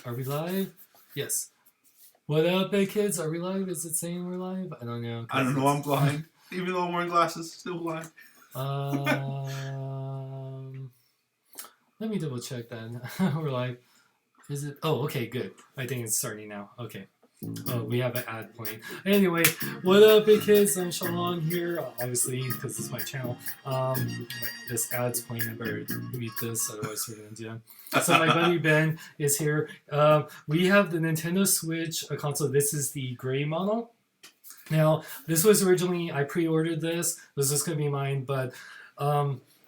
Are we live? Yes. What up, big kids? Are we live? Is it saying we're live? I don't know. I don't know. I'm blind. Even though I'm wearing glasses, still blind. Let me double check that. We're live. Is it? Oh, okay, good. I think it's starting now. Okay. Oh, we have an ad playing. Anyway, what up, big kids? I'm Shalon here, obviously, because it's my channel. This ad's playing. I better mute this, otherwise we're going to do it. So my buddy Ben is here. We have the Nintendo Switch console. This is the gray model. Now, this was originally, I pre-ordered this. This was going to be mine, but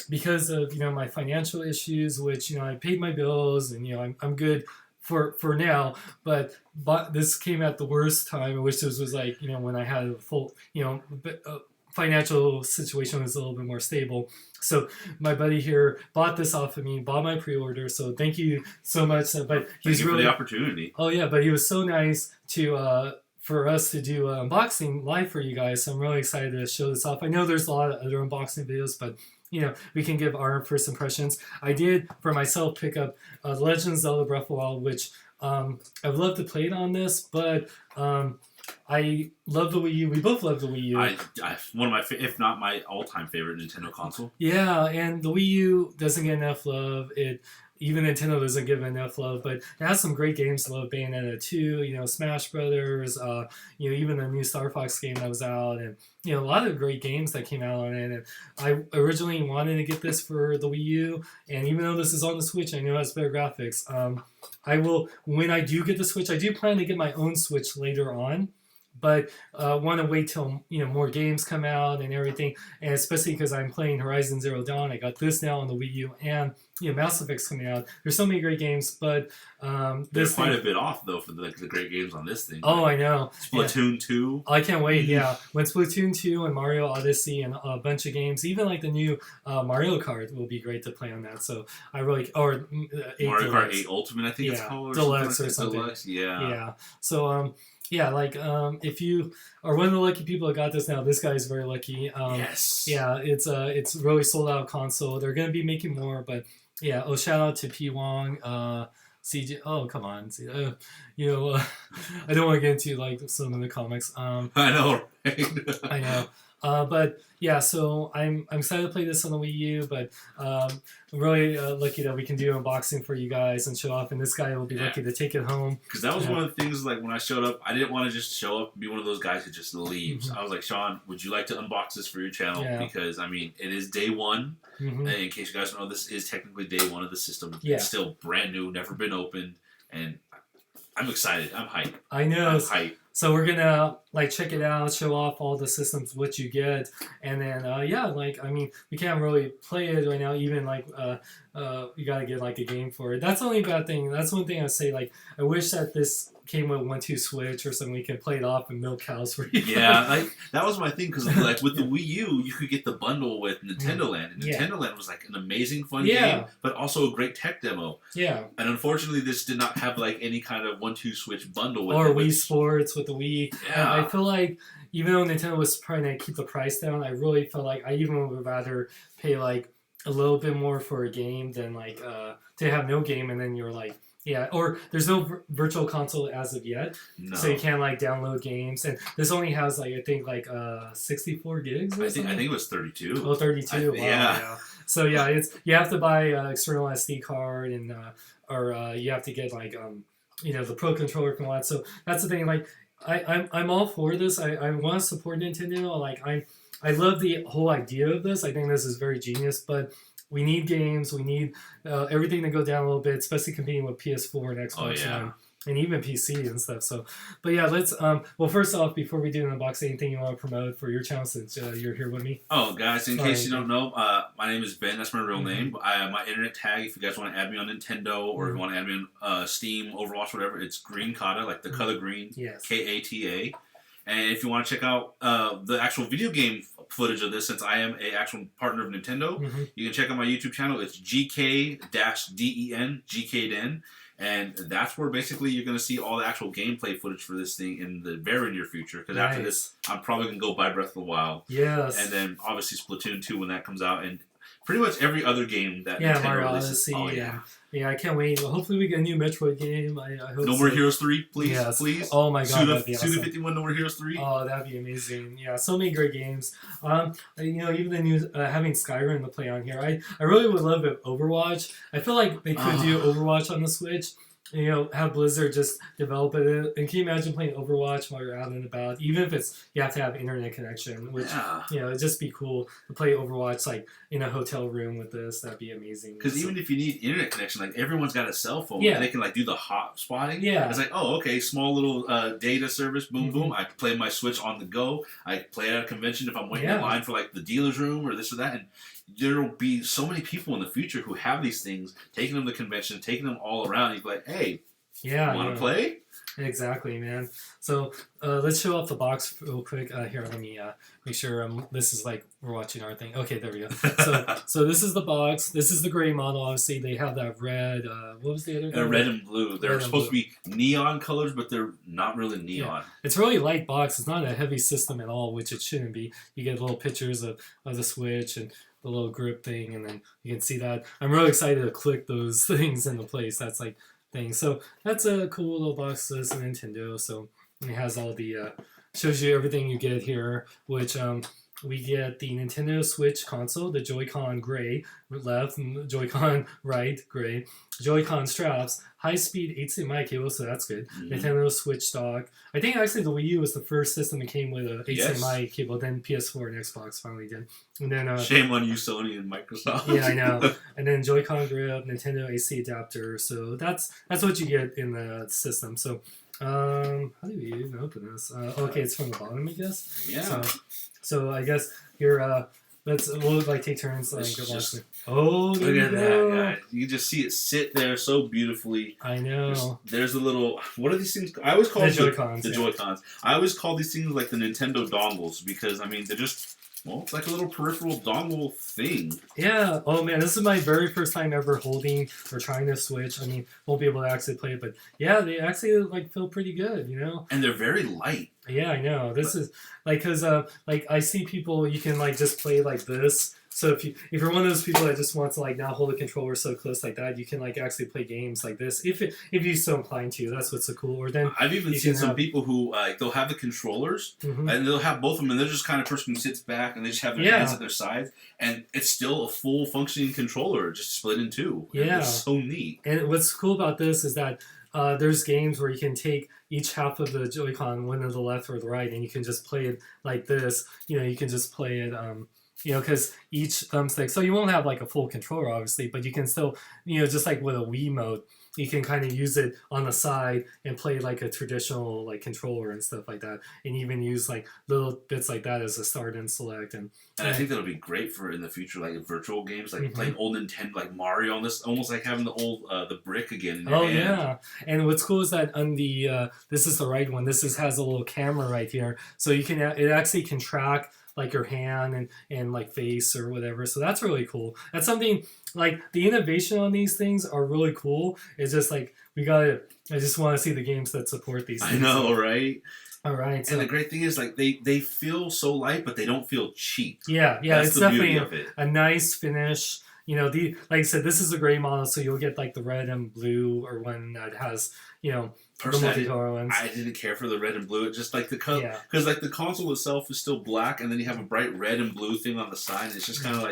because of, my financial issues, which, I paid my bills and, I'm good for now, but this came at the worst time. I wish this was like, when I had a full, financial situation was a little bit more stable. So my buddy here bought this off of me, bought my pre-order. So thank you so much. But he's really for the opportunity. Oh yeah, but he was so nice to for us to do unboxing live for you guys. So I'm really excited to show this off. I know there's a lot of other unboxing videos, but we can give our first impressions. I did, for myself, pick up Legend of Zelda Breath of the Wild, which I've loved to play it on this, but I love the Wii U. We both love the Wii U. One of my, if not my all-time favorite Nintendo console. Yeah, and the Wii U doesn't get enough love. Even Nintendo doesn't give it enough love, but it has some great games. I love Bayonetta 2, Smash Brothers, even the new Star Fox game that was out, and a lot of great games that came out on it. And I originally wanted to get this for the Wii U, and even though this is on the Switch, I know it has better graphics. I will, when I do get the Switch, I do plan to get my own Switch later on, but want to wait till more games come out and everything, and especially because I'm playing Horizon Zero Dawn. I got this now on the Wii U, and Mass Effect's coming out. There's so many great games, but there's quite a bit off though for the great games on this thing. Oh, right? I know. Splatoon 2. I can't wait. Yeah, when Splatoon 2 and Mario Odyssey and a bunch of games, even like the new Mario Kart will be great to play on that. So I really Mario Kart 8 Ultimate, I think it's called, Deluxe or something. Deluxe, yeah. Yeah. So if you are one of the lucky people that got this now, this guy is very lucky. Yes. Yeah, it's really sold out console. They're gonna be making more, but yeah. Oh, shout out to P Wong, CJ. Oh, come on. I don't want to get into like some of the comics. I know. Right? I know. But yeah, so I'm excited to play this on the Wii U, but I'm really lucky that we can do an unboxing for you guys and show off, and this guy will be lucky to take it home. Because that was one of the things, like when I showed up, I didn't want to just show up and be one of those guys who just leaves. I was like, Sean, would you like to unbox this for your channel? Yeah. Because, it is day one. In case you guys don't know, this is technically day one of the system. Yeah. It's still brand new, never been opened, and I'm excited. I'm hyped. I know. I'm hyped. So we're gonna check it out, show off all the systems, what you get, and then we can't really play it right now. Even you gotta get a game for it. That's the only bad thing. That's one thing I say. I wish that this came with 1-2 Switch or something we can play it off and milk cows for you. Yeah, that was my thing because with the Wii U, you could get the bundle with Nintendo Land, and Nintendo Land was an amazing fun game, but also a great tech demo. Yeah. And unfortunately, this did not have any kind of 1-2 Switch bundle with or Wii Sports with the Wii. Yeah. I feel like even though Nintendo was trying to keep the price down, I really felt like I even would rather pay a little bit more for a game than to have no game and then you're or there's no virtual console as of yet, so you can't download games. And this only has I think 64 gigs. Or something? I think it was 32. Oh, 32. Wow, yeah. So you have to buy an external SD card and or you have to get the Pro controller from that. So that's the thing. I'm all for this. I want to support Nintendo. I love the whole idea of this. I think this is very genius, but we need games. We need everything to go down a little bit, especially competing with PS4 and Xbox and even PC and stuff. So, but yeah, let's. Well, first off, before we do an unboxing, anything you want to promote for your channel since you're here with me? Oh, guys, in case you don't know, my name is Ben. That's my real name. My internet tag, if you guys want to add me on Nintendo or if you want to add me on Steam, Overwatch, whatever, it's Green Kata, the color green. Yes. Kata. And if you want to check out the actual video game footage of this, since I am an actual partner of Nintendo, you can check out my YouTube channel. It's GK-DEN, GKDEN. And that's where basically you're going to see all the actual gameplay footage for this thing in the very near future. Because after this, I'm probably going to go buy Breath of the Wild. Yes. And then obviously Splatoon 2 when that comes out. And pretty much every other game that yeah, Nintendo Mario releases. Odyssey. Oh yeah. Yeah, I can't wait. Well, hopefully we get a new Metroid game. I hope No More Heroes 3, please. Yes. Please. Oh my god, that'd be awesome. Suda 51 No More Heroes 3. Oh, that'd be amazing. Yeah, so many great games. Even the new having Skyrim to play on here. I really would love it Overwatch. I feel like they could do Overwatch on the Switch. Have Blizzard just develop it. And can you imagine playing Overwatch while you're out and about? Even if you have to have internet connection, which it'd just be cool to play Overwatch like in a hotel room with this. That'd be amazing. Because even if you need internet connection, like everyone's got a cell phone, and they can like do the hot spotting. Yeah, it's like small little data service. Boom, boom. I play my Switch on the go. I play at a convention if I'm waiting in line for like the dealer's room or this or that, and there will be so many people in the future who have these things, taking them to convention, taking them all around. You're like, hey, want to play? Exactly, man. So let's show off the box real quick. Here, let me make sure this is like we're watching our thing. Okay, there we go. So this is the box. This is the gray model. Obviously, they have that red. What was the other thing? Red and blue. They're supposed to be neon colors, but they're not really neon. Yeah. It's a really light box. It's not a heavy system at all, which it shouldn't be. You get little pictures of the Switch and the little grip thing, and then you can see that. I'm really excited to click those things into place. That's like thing. So that's a cool little box. This is Nintendo. So it has all the shows you everything you get here, which we get the Nintendo Switch console, the Joy-Con gray left, and the Joy-Con right gray, Joy-Con straps, high-speed HDMI cable, so that's good. Nintendo Switch dock. I think actually the Wii U was the first system that came with a HDMI cable. Then PS4 and Xbox finally did. And then shame on you, Sony and Microsoft. Yeah, I know. And then Joy-Con grip, Nintendo AC adapter. So that's what you get in the system. So how do we even open this? Okay, it's from the bottom, I guess. Yeah. So I guess here, we'll like take turns. Like, look at that, guys! You can just see it sit there so beautifully. I know. There's a little. What are these things? I always call the Joy-Cons. The Joy-Cons. I always call these things like the Nintendo dongles because they're just. Well, it's like a little peripheral dongle thing. Yeah. Oh, man. This is my very first time ever holding or trying to Switch. I mean, won't be able to actually play it, but yeah, they actually feel pretty good, And they're very light. Yeah, I know. This is because I see people, you can just play like this. So if you're one of those people that just wants to now hold a controller so close like that, you can actually play games like this if you're so inclined to. That's what's so cool. Or then I've even seen some people who they'll have the controllers and they'll have both of them, and they're just kind of person who sits back and they just have their hands at their sides, and it's still a full functioning controller, just split in two. Yeah, it's so neat. And what's cool about this is that there's games where you can take each half of the Joy-Con, one to the left or the right, and you can just play it like this. You can just play it. Because each thumbstick, so you won't have a full controller, obviously, but you can still, just like with a Wii mode, you can kind of use it on the side and play like a traditional controller and stuff like that, and even use little bits like that as a start and select. And I think that'll be great for in the future, virtual games, playing old Nintendo, like Mario on this, almost like having the old the brick again. In your hand. Yeah, and what's cool is that on the this is the right one. This has a little camera right here, so you can it actually can track your hand and face or whatever. So that's really cool. That's something the innovation on these things are really cool. It's just I just want to see the games that support these things. I know, right? All right. So, and the great thing is they feel so light, but they don't feel cheap. Yeah. That's it's the beauty definitely of it. A nice finish. Like I said, this is a gray model, so you'll get the red and blue or one that has, Personally, I didn't care for the red and blue. It just the color, because the console itself is still black, and then you have a bright red and blue thing on the side. It's just kind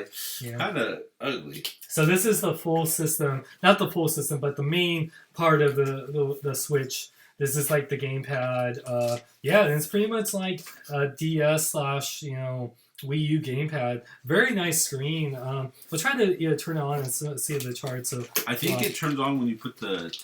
of ugly. So this is the full system, not the full system, but the main part of the Switch. This is the gamepad. And it's pretty much like a DS / Wii U gamepad. Very nice screen. We'll try to turn it on and see the chart. So I think it turns on when you put the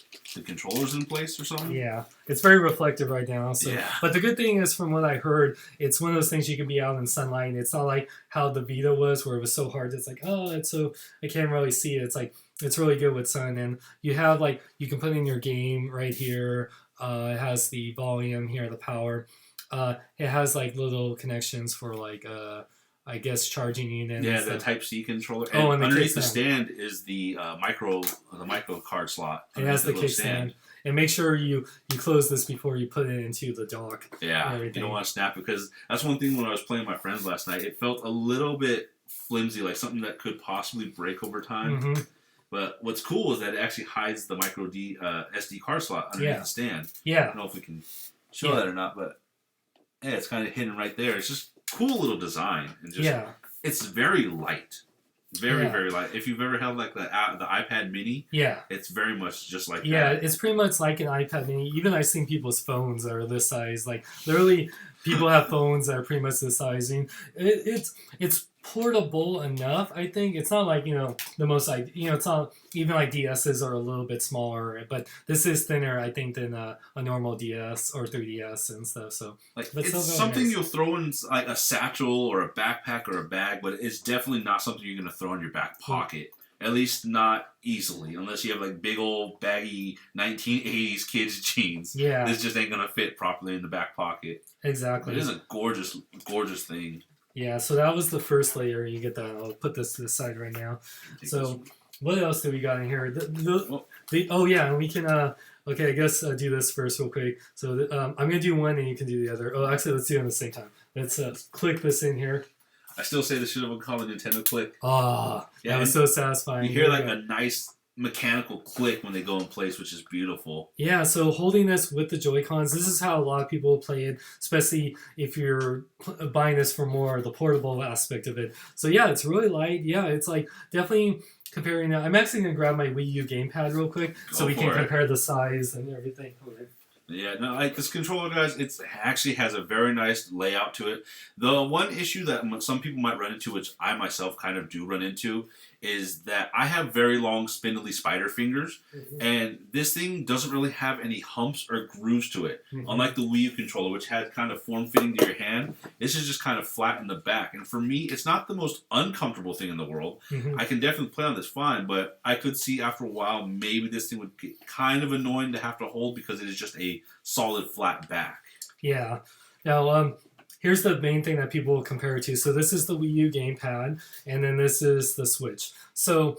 controllers in place or something. Yeah, it's very reflective right now. So, yeah. But the good thing is, from what I heard, it's one of those things you can be out in sunlight. It's not like how the Vita was, where it was so hard. It's it's so I can't really see it. It's it's really good with sun, and you have you can put in your game right here. It has the volume here, the power. It has little connections for I guess charging unit. Yeah, the Type-C controller. And underneath the stand is the micro card slot. It has the kickstand. And make sure you close this before you put it into the dock. Yeah, you don't want to snap it, because that's one thing when I was playing with my friends last night. It felt a little bit flimsy, like something that could possibly break over time. But what's cool is that it actually hides the micro SD card slot underneath the stand. I don't know if we can show that or not, but it's kind of hidden right there. It's just cool little design, and just it's very light. Very light. If you've ever held like the iPad Mini, it's very much just like that. Yeah, it's pretty much like an iPad Mini. Even I've seen people's phones that are this size. Like literally, people have phones that are pretty much this size. And it's portable enough. I think it's not like the most it's not even like DSs are a little bit smaller, but this is thinner I think than a normal DS or 3DS and stuff. So it's something you'll throw in like a satchel or a backpack or a bag, but it's definitely not something you're gonna throw in your back pocket. At least not easily, unless you have like big old baggy 1980s kids jeans. Yeah, this just ain't gonna fit properly in the back pocket. Exactly. But it is a gorgeous thing. Yeah, so that was the first layer. You get that. I'll put this to the side right now. So what else do we got in here? And we can. Okay, I guess do this first real quick. So I'm gonna do one, and you can do the other. Oh, actually, let's do it at the same time. Let's click this in here. I still say this should have been called a Nintendo Click. That was so satisfying. You hear like a nice mechanical click when they go in place, which is beautiful. Yeah, so holding this with the Joy-Cons, this is how a lot of people play it, especially if you're buying this for more the portable aspect of it. So yeah, it's really light. Yeah, it's like definitely comparing that. I'm actually going to grab my Wii U gamepad real quick so we can compare the size and everything. Okay. Yeah, no, like this controller, guys, it actually has a very nice layout to it. The one issue that some people might run into, which I myself kind of do run into, is that I have very long, spindly spider fingers, and this thing doesn't really have any humps or grooves to it. Unlike the Wii U controller, which has kind of form-fitting to your hand, this is just kind of flat in the back. And for me, it's not the most uncomfortable thing in the world. I can definitely play on this fine, but I could see after a while maybe this thing would get kind of annoying to have to hold because it is just a solid flat back. Yeah. Now, here's the main thing that people will compare it to. So this is the Wii U gamepad, and then this is the Switch. So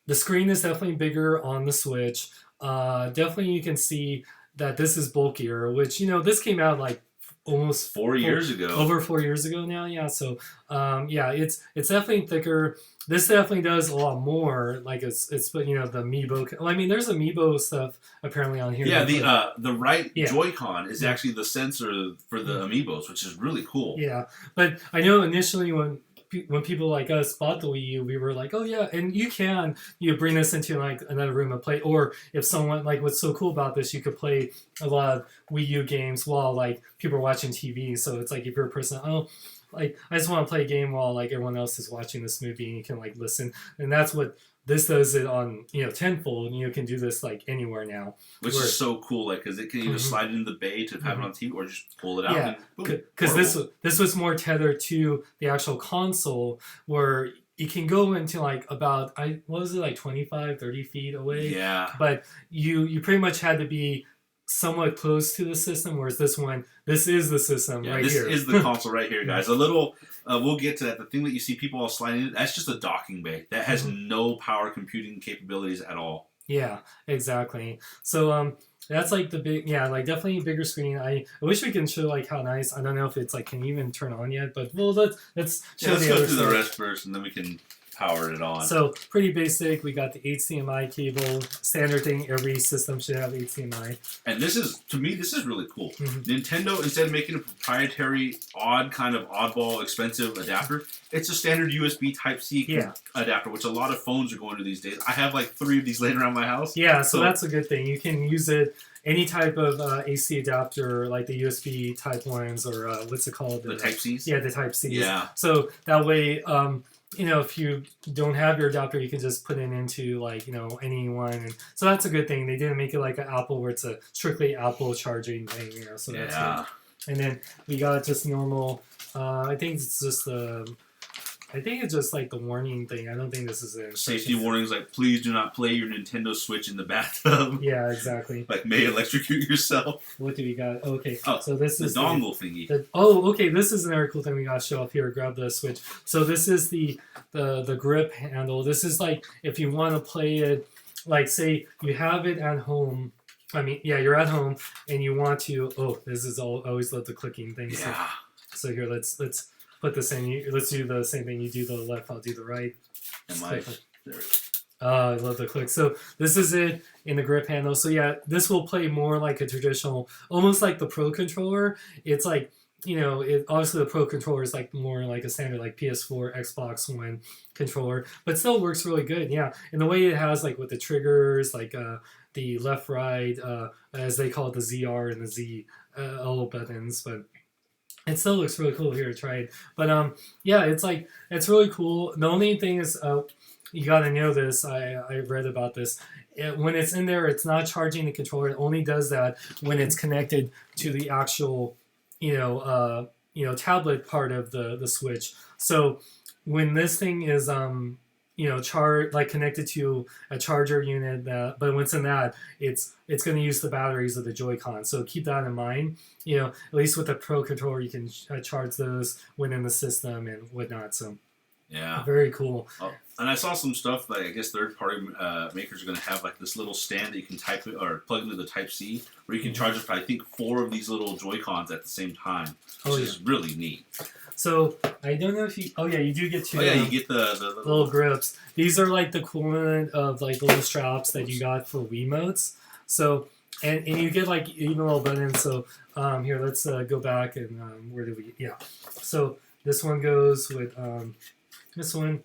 the screen is definitely bigger on the Switch. Definitely you can see that this is bulkier, which, this came out like almost 4 years ago. Over 4 years ago now, yeah. So, it's definitely thicker. This definitely does a lot more. Like it's the Amiibo. Well, I mean, there's Amiibo stuff apparently on here. Yeah, the right Joy-Con is actually the sensor for the Amiibos, which is really cool. Yeah, but I know initially when people like us bought the Wii U, we were like, oh yeah, and you bring this into like another room and play, or if someone like what's so cool about this, you could play a lot of Wii U games while like people are watching TV. So it's like if you're a person, like I just want to play a game while like everyone else is watching this movie, and you can like listen, and that's what this does it on tenfold, and you can do this like anywhere now, which is so cool, like because it can either slide it in the bay to have it on TV or just pull it out. Yeah, because this was more tethered to the actual console, where you can go into like about 25, 30 feet away. Yeah, but you pretty much had to be somewhat close to the system, whereas this is the system right here. This is the console right here, guys. A little, we'll get to that. The thing that you see people all sliding in, that's just a docking bay. That has no power computing capabilities at all. Yeah, exactly. So that's like the big, like definitely a bigger screen. I wish we can show like how nice. I don't know if it's like can even turn on yet, but let's show let's the go other through stuff. the rest first, and then we can power it on. So pretty basic. We got the HDMI cable, standard thing. Every system should have HDMI. And this is really cool. Nintendo, instead of making a proprietary, oddball, expensive adapter, it's a standard USB Type-C adapter, which a lot of phones are going to these days. I have like 3 of these laying around my house. Yeah, so that's a good thing. You can use it any type of AC adapter, like the USB Type 1s or what's it called? The Type-Cs? Yeah, the Type-Cs. Yeah. So that way, if you don't have your adapter, you can just put it into like, any one. And so that's a good thing. They didn't make it like an Apple where it's a strictly Apple charging thing, so that's good. And then we got just normal, I think it's just like the warning thing. I don't think this is a safety warnings like please do not play your Nintendo Switch in the bathtub. Yeah, exactly. Like may electrocute yourself. What do we got? Okay, so this is the dongle thingy. Okay, this is another cool thing we gotta show off here. Grab the Switch. So this is the grip handle. This is like if you want to play it, like say you have it at home. I mean, you're at home and you want to. Oh, this is all. I always love the clicking thing. Yeah. So here, let's put this in. Let's do the same thing. You do the left, I'll do the right. And there it is. I love the click. So this is it in the grip handle. So yeah, this will play more like a traditional, almost like the Pro controller. It's like, obviously the Pro controller is like more like a standard like PS4, Xbox One controller, but still works really good. Yeah, and the way it has like with the triggers, like the left, right, as they call it, the ZR and the ZL buttons, but it still looks really cool. Here, try it. But yeah, it's really cool. The only thing is, you got to know this. I read about this. When it's in there, it's not charging the controller. It only does that when it's connected to the actual, tablet part of the Switch. So when this thing is, connected to a charger unit, but when it's in that, it's going to use the batteries of the Joy-Con. So keep that in mind. At least with the Pro controller, you can charge those when in the system and whatnot. So yeah, very cool. Oh, and I saw some stuff like I guess third-party makers are going to have like this little stand that you can type it or plug into the Type C, where you can charge up I think 4 of these little Joy-Cons at the same time, which is really neat. So I don't know if you. Oh yeah, you do get to. Oh yeah, you get the little grips. These are like the equivalent of like the little straps that you got for Wiimotes. So and you get like even little buttons. So here, let's go back and where did we? Yeah. So this one goes with this one.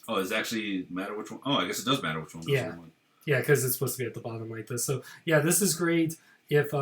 Oh, does it actually matter which one? Oh, I guess it does matter which one. Yeah. Yeah, because it's supposed to be at the bottom like this. So yeah, this is great. If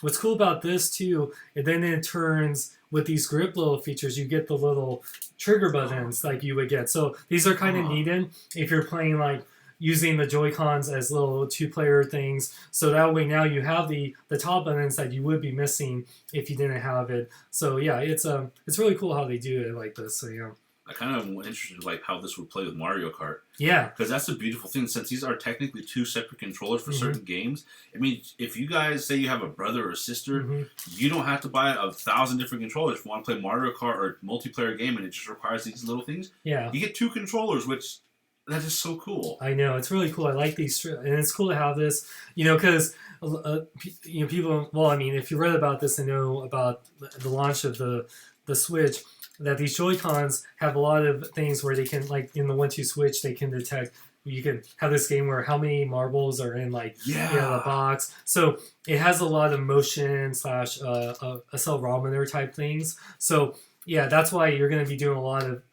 what's cool about this too, and then it turns with these grip little features, you get the little trigger buttons like you would get. So these are kind of needed if you're playing like using the Joy-Cons as little 2-player things. So that way now you have the top buttons that you would be missing if you didn't have it. So yeah, it's really cool how they do it like this. So yeah. I kind of interested like how this would play with Mario Kart. Yeah. Because that's the beautiful thing. Since these are technically 2 separate controllers for certain games, I mean, if you guys say you have a brother or sister, you don't have to buy 1,000 different controllers if you want to play Mario Kart or multiplayer game and it just requires these little things. Yeah. You get 2 controllers, which that is so cool. I know. It's really cool. I like these. And it's cool to have this, because, people, well, I mean, if you read about this and know about the launch of the Switch, that these Joy-Cons have a lot of things where they can, like in the 1-2 switch, they can detect. You can have this game where how many marbles are in the box. So it has a lot of motion / accelerometer type things. So yeah, that's why you're going to be doing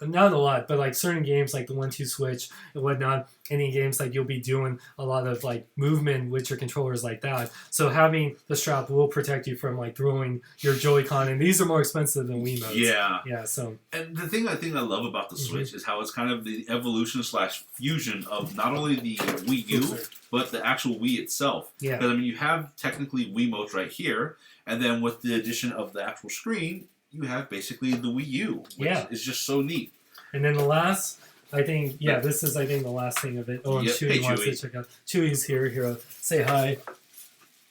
not a lot, but like certain games like the 1-2 switch and whatnot, any games like you'll be doing a lot of like movement with your controllers like that. So having the strap will protect you from like throwing your Joy-Con, and these are more expensive than Wiimotes. Yeah. Yeah, so. And the thing I love about the Switch is how it's kind of the evolution / fusion of not only the Wii U, but the actual Wii itself. Yeah. Because I mean, you have technically Wiimotes right here, and then with the addition of the actual screen, you have basically the Wii U, which is just so neat. And then the last, I think, this is, I think, the last thing of it. Oh, and Chewy wants to check out. Chewy's here. Here, say hi.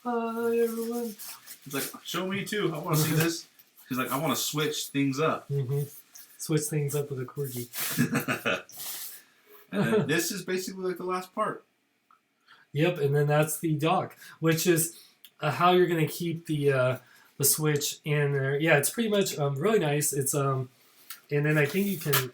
Hi, everyone. He's like, show me too. I want to see this. He's like, I want to switch things up. Switch things up with a corgi. And then this is basically like the last part. Yep, and then that's the dock, which is how you're going to keep the Switch in there. Yeah, it's pretty much really nice. It's and then I think you can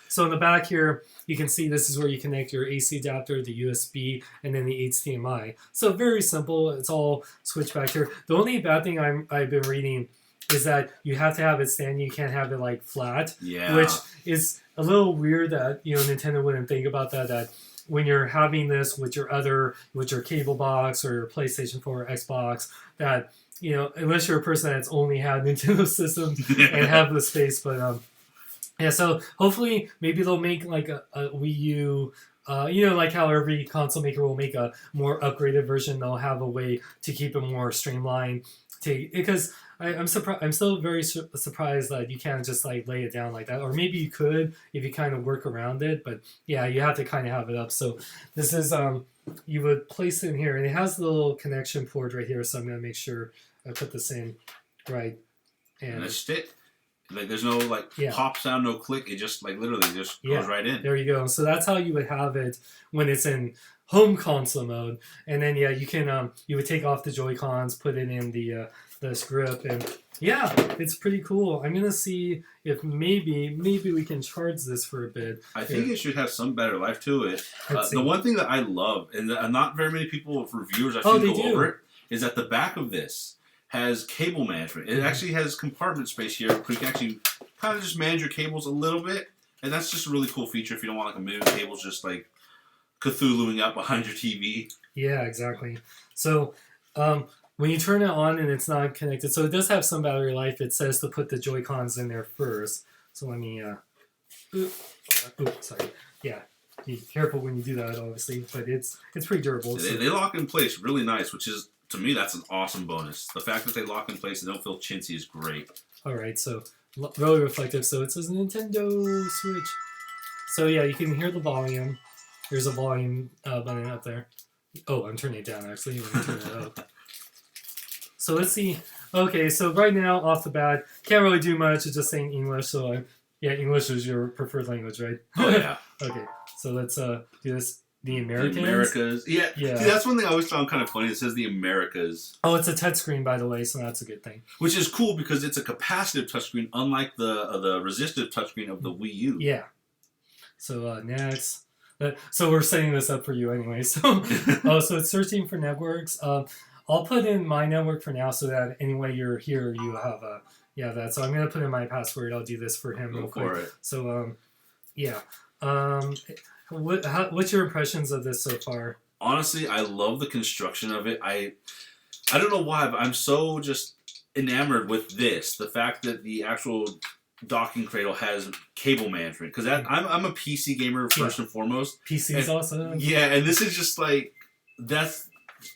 So in the back here, you can see this is where you connect your AC adapter, the USB, and then the HDMI. So very simple. It's all switched back here. The only bad thing I've been reading is that you have to have it standing. You can't have it like flat. Yeah. Which is a little weird that Nintendo wouldn't think about that. That when you're having this with your cable box or your PlayStation 4 or Xbox, that unless you're a person that's only had Nintendo systems and have the space, but so hopefully maybe they'll make like a Wii U, like how every console maker will make a more upgraded version. They'll have a way to keep it more streamlined. Because I'm surprised. I'm still very surprised that you can't just like lay it down like that, or maybe you could if you kind of work around it. But yeah, you have to kind of have it up. So this is you would place it in here, and it has the little connection port right here. So I'm gonna make sure I put this in right. And the stick Like there's no like pop sound, no click. It just like literally just goes right in. There you go. So that's how you would have it when it's in home console mode. And then you can you would take off the Joy-Cons, put it in the grip, and it's pretty cool. I'm gonna see if maybe we can charge this for a bit. I think it should have some better life to it. The one thing that I love, and not very many people, reviewers I've seen go over it, is that the back of this has cable management. It actually has compartment space here, where you can actually kind of just manage your cables a little bit, and that's just a really cool feature if you don't want like a million cables just like Cthulhuing up behind your TV. Yeah, exactly. So when you turn it on and it's not connected, so it does have some battery life. It says to put the Joy-Cons in there first. So let me, sorry. Yeah, be careful when you do that, obviously, but it's pretty durable. They lock in place really nice, which is, to me, that's an awesome bonus. The fact that they lock in place and don't feel chintzy is great. All right, so really reflective. So it says Nintendo Switch. So yeah, you can hear the volume. There's a volume button up there. Oh, I'm turning it down, actually. Let me turn it up. So let's see. Okay, so right now, off the bat, can't really do much. It's just saying English. So English is your preferred language, right? Oh, yeah. Okay, so let's do this. The Americans? The Americas. Yeah. See, that's one thing I always found kind of funny. It says the Americas. Oh, it's a touchscreen, by the way, so that's a good thing. Which is cool because it's a capacitive touchscreen, unlike the resistive touchscreen of the Wii U. Yeah. So next. So we're setting this up for you anyway. So, so it's searching for networks. I'll put in my network for now so that anyway you're here, you have that. So I'm going to put in my password. I'll do this for him real quick. So, what's your impressions of this so far? Honestly, I love the construction of it. I don't know why, but I'm so just enamored with this. The fact that the actual docking cradle has cable management. Because I'm a PC gamer first and foremost. PC is awesome. Yeah, and this is just like, that's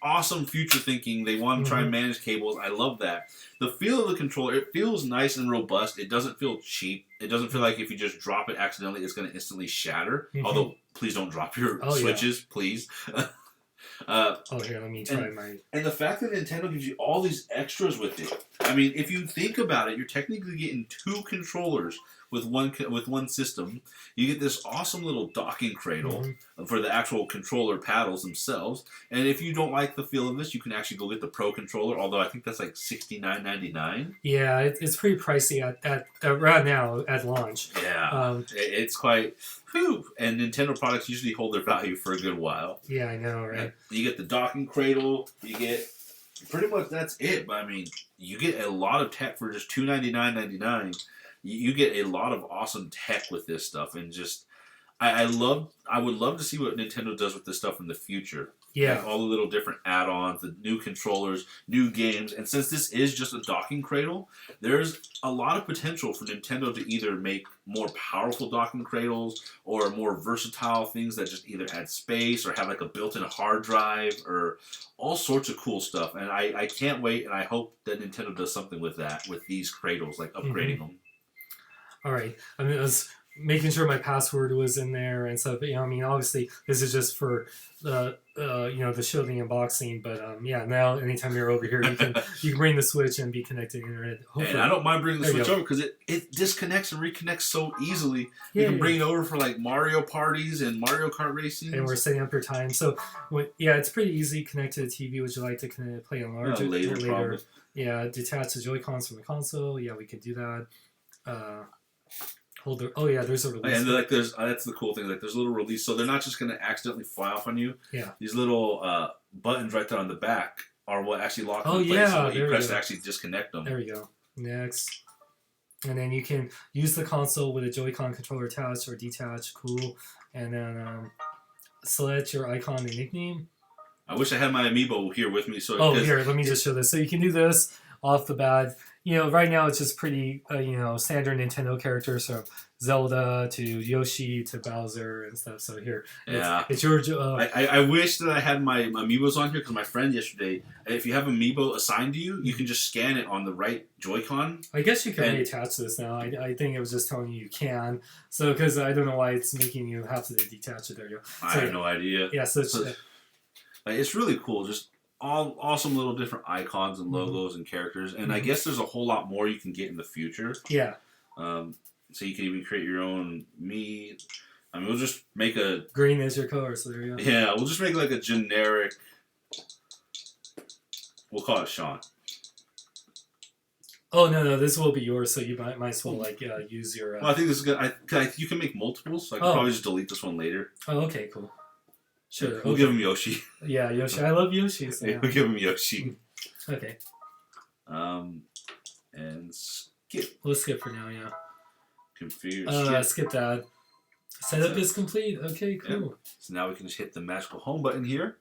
awesome future thinking. They want to try and manage cables. I love that. The feel of the controller, it feels nice and robust. It doesn't feel cheap. It doesn't feel like if you just drop it accidentally, it's going to instantly shatter. Although, please don't drop your switches, please. Here, let me try my... And the fact that Nintendo gives you all these extras with it. I mean, if you think about it, you're technically getting 2 controllers with one system. You get this awesome little docking cradle for the actual controller paddles themselves. And if you don't like the feel of this, you can actually go get the Pro controller, although I think that's like $69.99. Yeah, it's pretty pricey at right now at launch. Yeah, it's quite... Whew. And Nintendo products usually hold their value for a good while. Yeah, I know, right? And you get the docking cradle. You get... Pretty much that's it. But I mean, you get a lot of tech for just $299.99. You get a lot of awesome tech with this stuff, and just I would love to see what Nintendo does with this stuff in the future. Yeah, like all the little different add-ons, the new controllers, new games, and since this is just a docking cradle, there's a lot of potential for Nintendo to either make more powerful docking cradles or more versatile things that just either add space or have like a built-in hard drive or all sorts of cool stuff. And I can't wait, and I hope that Nintendo does something with that, with these cradles, like upgrading them. All right. I mean, I was making sure my password was in there and stuff. But, I mean, obviously, this is just for the the show, the unboxing. But now anytime you're over here, you can bring the Switch and be connected to the internet. Hopefully. And I don't mind bringing the Switch over because it disconnects and reconnects so easily. You can bring it over for like Mario parties and Mario Kart racing. And we're setting up your time. So, it's pretty easy. Connect to the TV. Would you like to play on larger? Later. Yeah, detach the Joy-Cons from the console. Yeah, we could do that. There's a release. And that's the cool thing. Like there's a little release, so they're not just going to accidentally fly off on you. Yeah. These little buttons right there on the back are what actually lock them in place. So you press to actually disconnect them. There we go. Next. And then you can use the console with a Joy-Con controller attached or detached. Cool. And then select your icon and nickname. I wish I had my amiibo here with me. Here, let me just show this. So you can do this off the bat. Right now it's just pretty, standard Nintendo characters from Zelda to Yoshi to Bowser and stuff. So here, it's your... I wish that I had my amiibos on here because my friend yesterday, if you have amiibo assigned to you, you can just scan it on the right Joy-Con. I guess you can reattach this now. I think it was just telling you can. So, because I don't know why it's making you have to detach it. There you go. I have no idea. Yeah, so it's really cool. Just all awesome little different icons and logos and characters. And I guess there's a whole lot more you can get in the future. Yeah. So you can even create your own me. I mean, we'll just make a... Green is your color, so there you go. Yeah, we'll just make like a generic... We'll call it Sean. Oh, no, this will be yours, so you might as well, like, use your... Well, I think this is good. You can make multiples, so I can probably just delete this one later. Oh, okay, cool. Sure. We'll give him Yoshi. Yeah, Yoshi. I love Yoshi. So we'll give him Yoshi. Okay. And skip. We'll skip for now, yeah. Configure. Skip that. Setup is complete. Okay, cool. Yeah. So now we can just hit the magical home button here.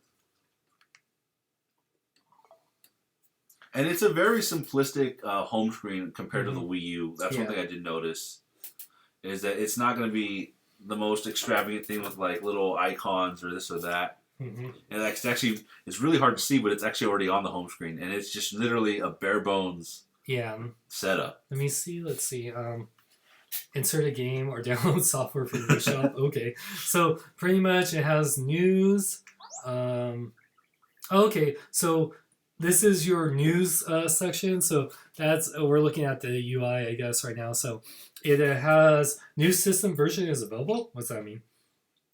And it's a very simplistic home screen compared to the Wii U. That's one thing I did notice. Is that it's not going to be the most extravagant thing with like little icons or this or that. And it's really hard to see, but it's actually already on the home screen. And it's just literally a bare bones setup. Let me see. Let's see. Insert a game or download software from the shop. Okay. So pretty much it has news. Okay. So this is your news section. So we're looking at the UI, I guess, right now. So it has new system version is available. What's that mean?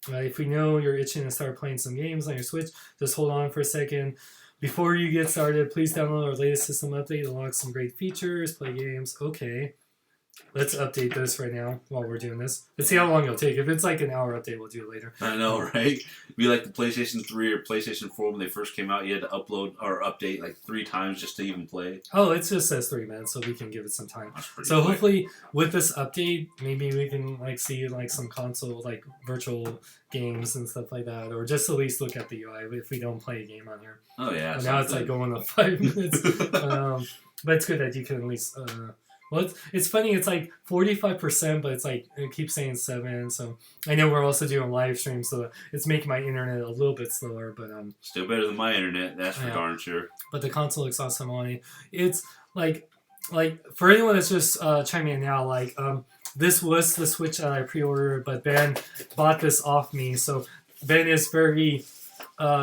If we know you're itching to start playing some games on your Switch, just hold on for a second. Before you get started, please download our latest system update. It'll unlock some great features, play games. Okay. Let's update this right now while we're doing this. Let's see how long it'll take. If it's like an hour update, we'll do it later. I know, right? It'd be like the PlayStation 3 or PlayStation 4 when they first came out. You had to upload or update like 3 times just to even play. Oh, it just says 3 minutes, so we can give it some time. So quick. Hopefully with this update, maybe we can like see like some console, like virtual games and stuff like that. Or just at least look at the UI if we don't play a game on here. Oh, yeah. But now it's like going up 5 minutes. But it's good that you can at least... well, it's funny. It's like 45%, but it's like it keeps saying 7. So I know we're also doing live streams, so it's making my internet a little bit slower. But still better than my internet. That's for darn sure. But the console looks awesome on it. It's like for anyone that's just chiming in now, like this was the Switch that I pre-ordered, but Ben bought this off me. So Ben is very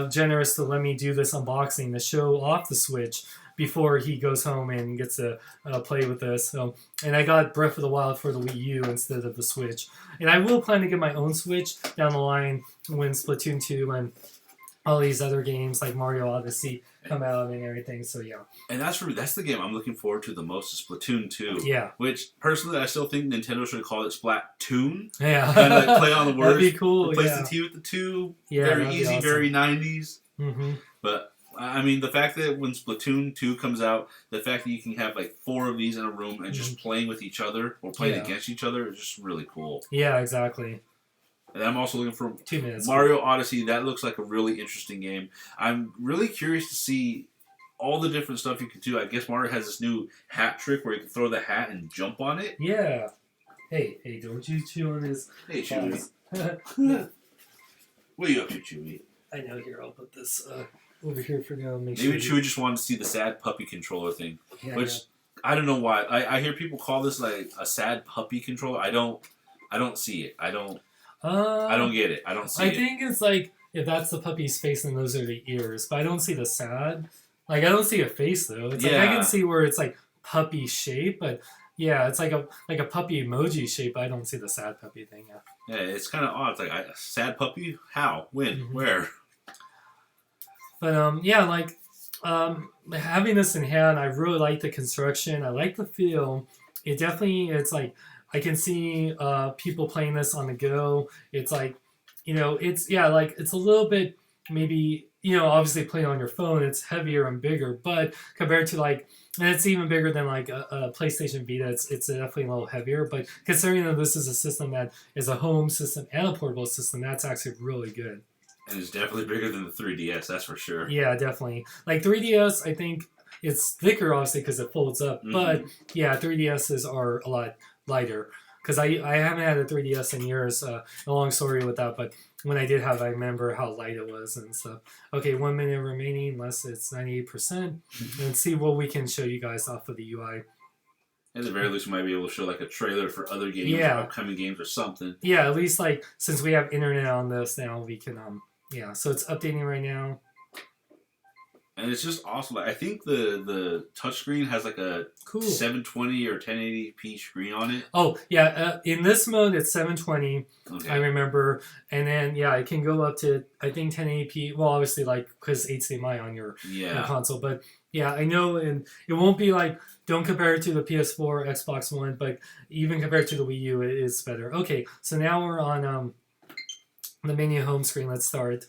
generous to let me do this unboxing to show off the Switch before he goes home and gets to play with this. So, and I got Breath of the Wild for the Wii U instead of the Switch. And I will plan to get my own Switch down the line when Splatoon 2 and all these other games like Mario Odyssey come out and everything. So, yeah. And that's the game I'm looking forward to the most is Splatoon 2. Yeah. Which, personally, I still think Nintendo should have called it Splatoon. Yeah. Kind of like play on the words. That'd be cool, Replace the T with the 2. Yeah, very easy, awesome. Very 90s. Mm-hmm. But... I mean, the fact that when Splatoon 2 comes out, the fact that you can have like 4 of these in a room and just playing with each other or playing against each other is just really cool. Yeah, exactly. And I'm also looking for 2 minutes. Mario Odyssey. That looks like a really interesting game. I'm really curious to see all the different stuff you can do. I guess Mario has this new hat trick where you can throw the hat and jump on it. Yeah. Hey, don't you chew on his... Hey, Chewie. What are you up to, Chewie? I know. Here, I'll put this... over here for now. Maybe Chewie just wanted to see the sad puppy controller thing, which I don't know why. I hear people call this like a sad puppy controller. I don't see it. I don't get it. I don't see it. I think it's like if that's the puppy's face and those are the ears, but I don't see the sad. Like I don't see a face though. It's like I can see where it's like puppy shape, but yeah, it's like a puppy emoji shape. I don't see the sad puppy thing. Yeah, it's kind of odd. It's like a sad puppy. How? When? Where? But yeah, like having this in hand, I really like the construction. I like the feel. It's like I can see people playing this on the go. It's like, it's a little bit maybe, obviously playing on your phone, it's heavier and bigger, but compared to and it's even bigger than like a PlayStation Vita. It's definitely a little heavier, but considering that this is a system that is a home system and a portable system, that's actually really good. And it's definitely bigger than the 3DS, that's for sure. Yeah, definitely. Like 3DS, I think it's thicker, obviously, because it folds up. But yeah, 3DSs are a lot lighter. Because I haven't had a 3DS in years. A long story with that, but when I did have it, I remember how light it was and stuff. Okay, 1 minute remaining, unless it's 98%. And see what we can show you guys off of the UI. At the very least, we might be able to show like a trailer for other games, or upcoming games, or something. Yeah, at least since we have internet on this now, we can so it's updating right now. And it's just awesome. Like, I think the touchscreen has like a 720 or 1080p screen on it. Oh yeah, in this mode it's 720. Okay. I remember, and then yeah, it can go up to I think 1080p. Well, obviously like because HDMI on your console, but yeah, I know, and it won't be like don't compare it to the PS4, Xbox One, but even compared to the Wii U, it is better. Okay, so now we're on the menu home screen. Let's start.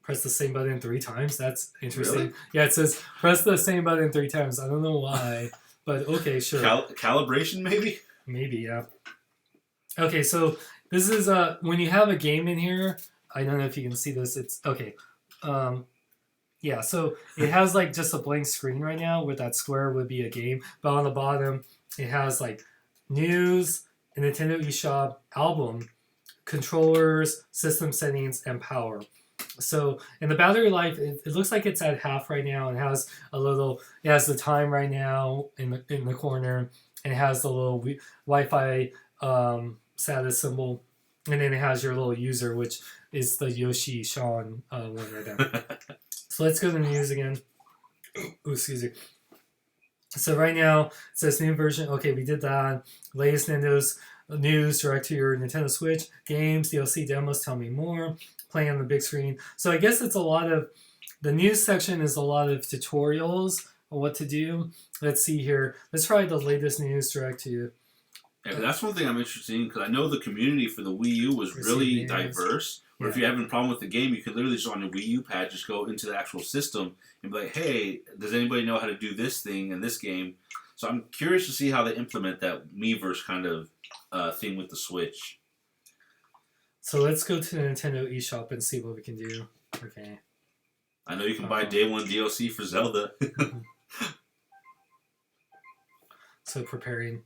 Press the same button 3 times. That's interesting. Really? Yeah, it says press the same button 3 times. I don't know why, but okay, sure. Calibration, maybe? Maybe, yeah. Okay, so this is when you have a game in here. I don't know if you can see this. It's okay. Yeah, so it has like just a blank screen right now where that square would be a game, but on the bottom it has like news, a Nintendo eShop, album, controllers, system settings, and power. So in the battery life, it looks like it's at half right now. It has it has the time right now in the corner, and it has the little Wi-Fi status symbol, and then it has your little user, which is the Yoshi Sean one right there. So let's go to the news again. Ooh, excuse me. So right now it says new version. Okay, we did that. Latest Nintendo's news direct to your Nintendo Switch. Games, DLC demos, tell me more. Playing on the big screen. So I guess it's a lot of, the news section is a lot of tutorials on what to do. Let's see here. Let's try the latest news direct to you. Yeah, that's one thing I'm interested in because I know the community for the Wii U was really diverse. Where if you're having a problem with the game, you can literally just on your Wii U pad just go into the actual system and be like, hey, does anybody know how to do this thing in this game? So I'm curious to see how they implement that Miiverse kind of thing with the Switch. So let's go to the Nintendo eShop and see what we can do. Okay. I know you can buy day one DLC for Zelda. So preparing.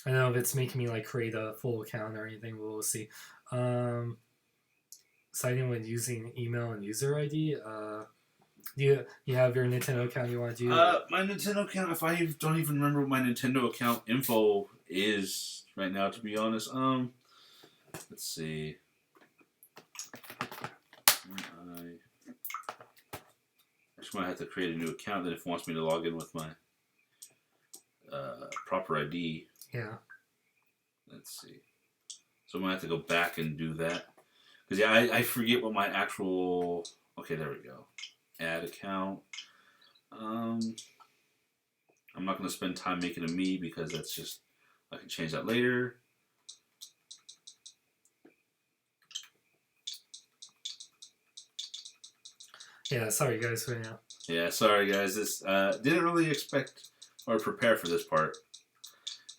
I don't know if it's making me like create a full account or anything. We'll see. Signing with using email and user ID. Do you have your Nintendo account you want to do? My Nintendo account, if I don't even remember what my Nintendo account info is right now, to be honest. Let's see. I just might have to create a new account then if it wants me to log in with my proper ID. Yeah. Let's see. So I'm going to have to go back and do that. Because, yeah, I forget what my actual... Okay, there we go. Add account. I'm not going to spend time making a me because that's just... I can change that later. Yeah, sorry guys right now. Yeah, sorry guys. This didn't really expect or prepare for this part.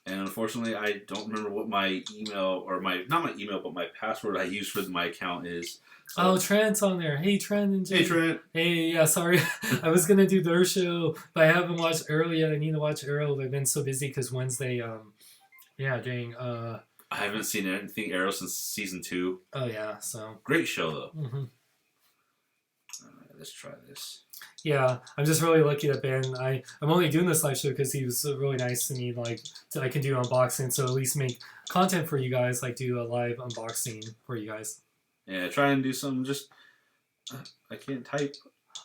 And unfortunately, I don't remember what my email, or not my email, but my password I use for my account is. So. Oh, Trent's on there. Hey, Trent and Jay. Hey, Trent. Hey, yeah, sorry. I was going to do their show, but I haven't watched Arrow yet. I need to watch Arrow. I've been so busy because Wednesday, dang. I haven't seen anything Arrow since season 2. Oh, yeah, so. Great show, though. Mm-hmm. All right, let's try this. Yeah, I'm just really lucky that Ben. I'm only doing this live show because he was really nice to me. Like, so I can do unboxing, so at least make content for you guys. Like, do a live unboxing for you guys. Yeah, try and do some. Just I can't type.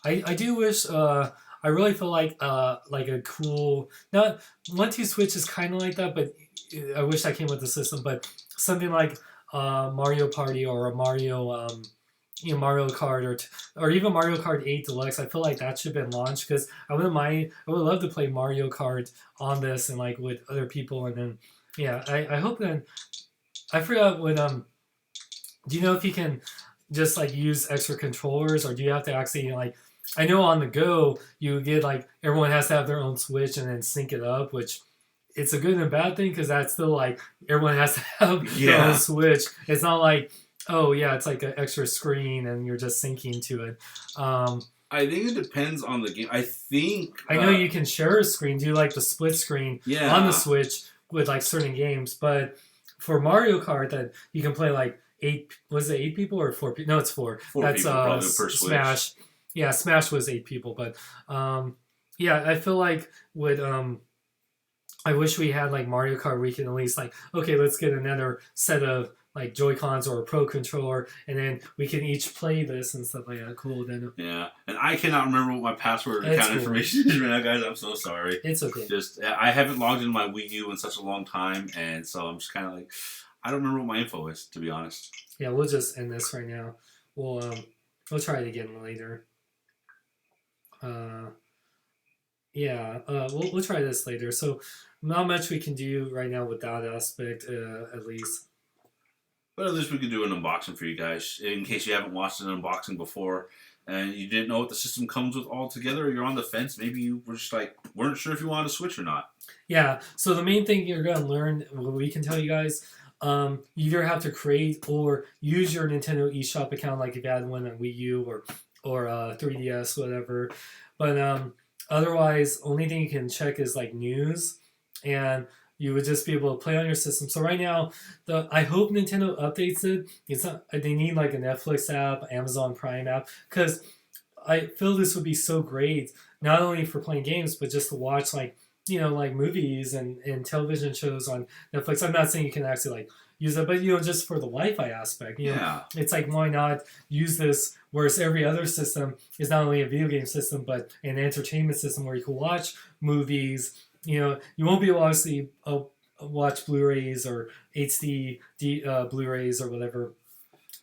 I do wish. I really feel like a cool. Not 1-2 Switch is kind of like that, but I wish that came with the system. But something like Mario Party or a Mario. Mario Kart or even Mario Kart 8 Deluxe. I feel like that should have been launched because I wouldn't mind. I would love to play Mario Kart on this and like with other people. And then I hope that I forgot what do you know if you can just like use extra controllers or do you have to actually like I know on the go you get like everyone has to have their own Switch and then sync it up, which it's a good and bad thing because that's still like everyone has to have their own Switch. It's not like oh yeah, it's like an extra screen and you're just syncing to it. I think it depends on the game. I know you can share a screen, do like the split screen on the Switch with like certain games, but for Mario Kart that you can play like 8. Was it 8 people or 4 people? No, it's 4. 4 That's people probably per Smash. Switch. Yeah, Smash was 8 people, but I feel like with I wish we had like Mario Kart where we can at least like okay, let's get another set of like Joy-Cons or a Pro controller, and then we can each play this and stuff like that. Cool. Then yeah, and I cannot remember what my password account information is right now, guys. I'm so sorry. It's okay. Just I haven't logged into my Wii U in such a long time, and so I'm just kind of like, I don't remember what my info is, to be honest. Yeah, we'll just end this right now. We'll try it again later. We'll try this later. So not much we can do right now with that aspect, at least. But at least we could do an unboxing for you guys, in case you haven't watched an unboxing before, and you didn't know what the system comes with altogether, or you're on the fence. Maybe you were just like, weren't sure if you wanted to switch or not. Yeah, so the main thing you're going to learn, what we can tell you guys, you either have to create or use your Nintendo eShop account, like if you had one on Wii U or 3DS, whatever. But otherwise, only thing you can check is like news, and you would just be able to play on your system. So right now, I hope Nintendo updates it. It's not, they need like a Netflix app, Amazon Prime app, because I feel this would be so great, not only for playing games, but just to watch like movies and television shows on Netflix. I'm not saying you can actually like use it, but just for the Wi-Fi aspect, it's like, why not use this? Whereas every other system is not only a video game system, but an entertainment system where you can watch movies. You won't be able to obviously watch Blu-rays or HD Blu-rays or whatever.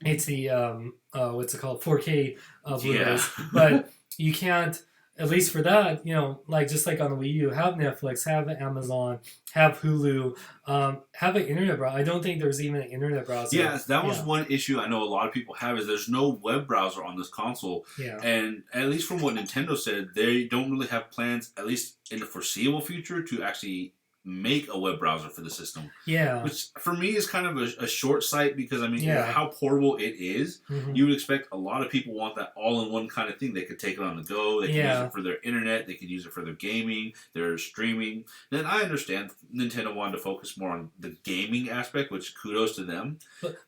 HD what's it called, 4K Blu-rays, but you can't. At least for that, like just like on the Wii U, have Netflix, have Amazon, have Hulu, have an internet browser. I don't think there's even an internet browser. Yes, that was one issue I know a lot of people have, is there's no web browser on this console. Yeah. And at least from what Nintendo said, they don't really have plans, at least in the foreseeable future, to actually make a web browser for the system. Yeah. Which for me is kind of a short sight, because I mean, how portable it is. Mm-hmm. You would expect a lot of people want that all-in-one kind of thing. They could take it on the go. They can use it for their internet. They could use it for their gaming, their streaming. Then I understand Nintendo wanted to focus more on the gaming aspect, which kudos to them.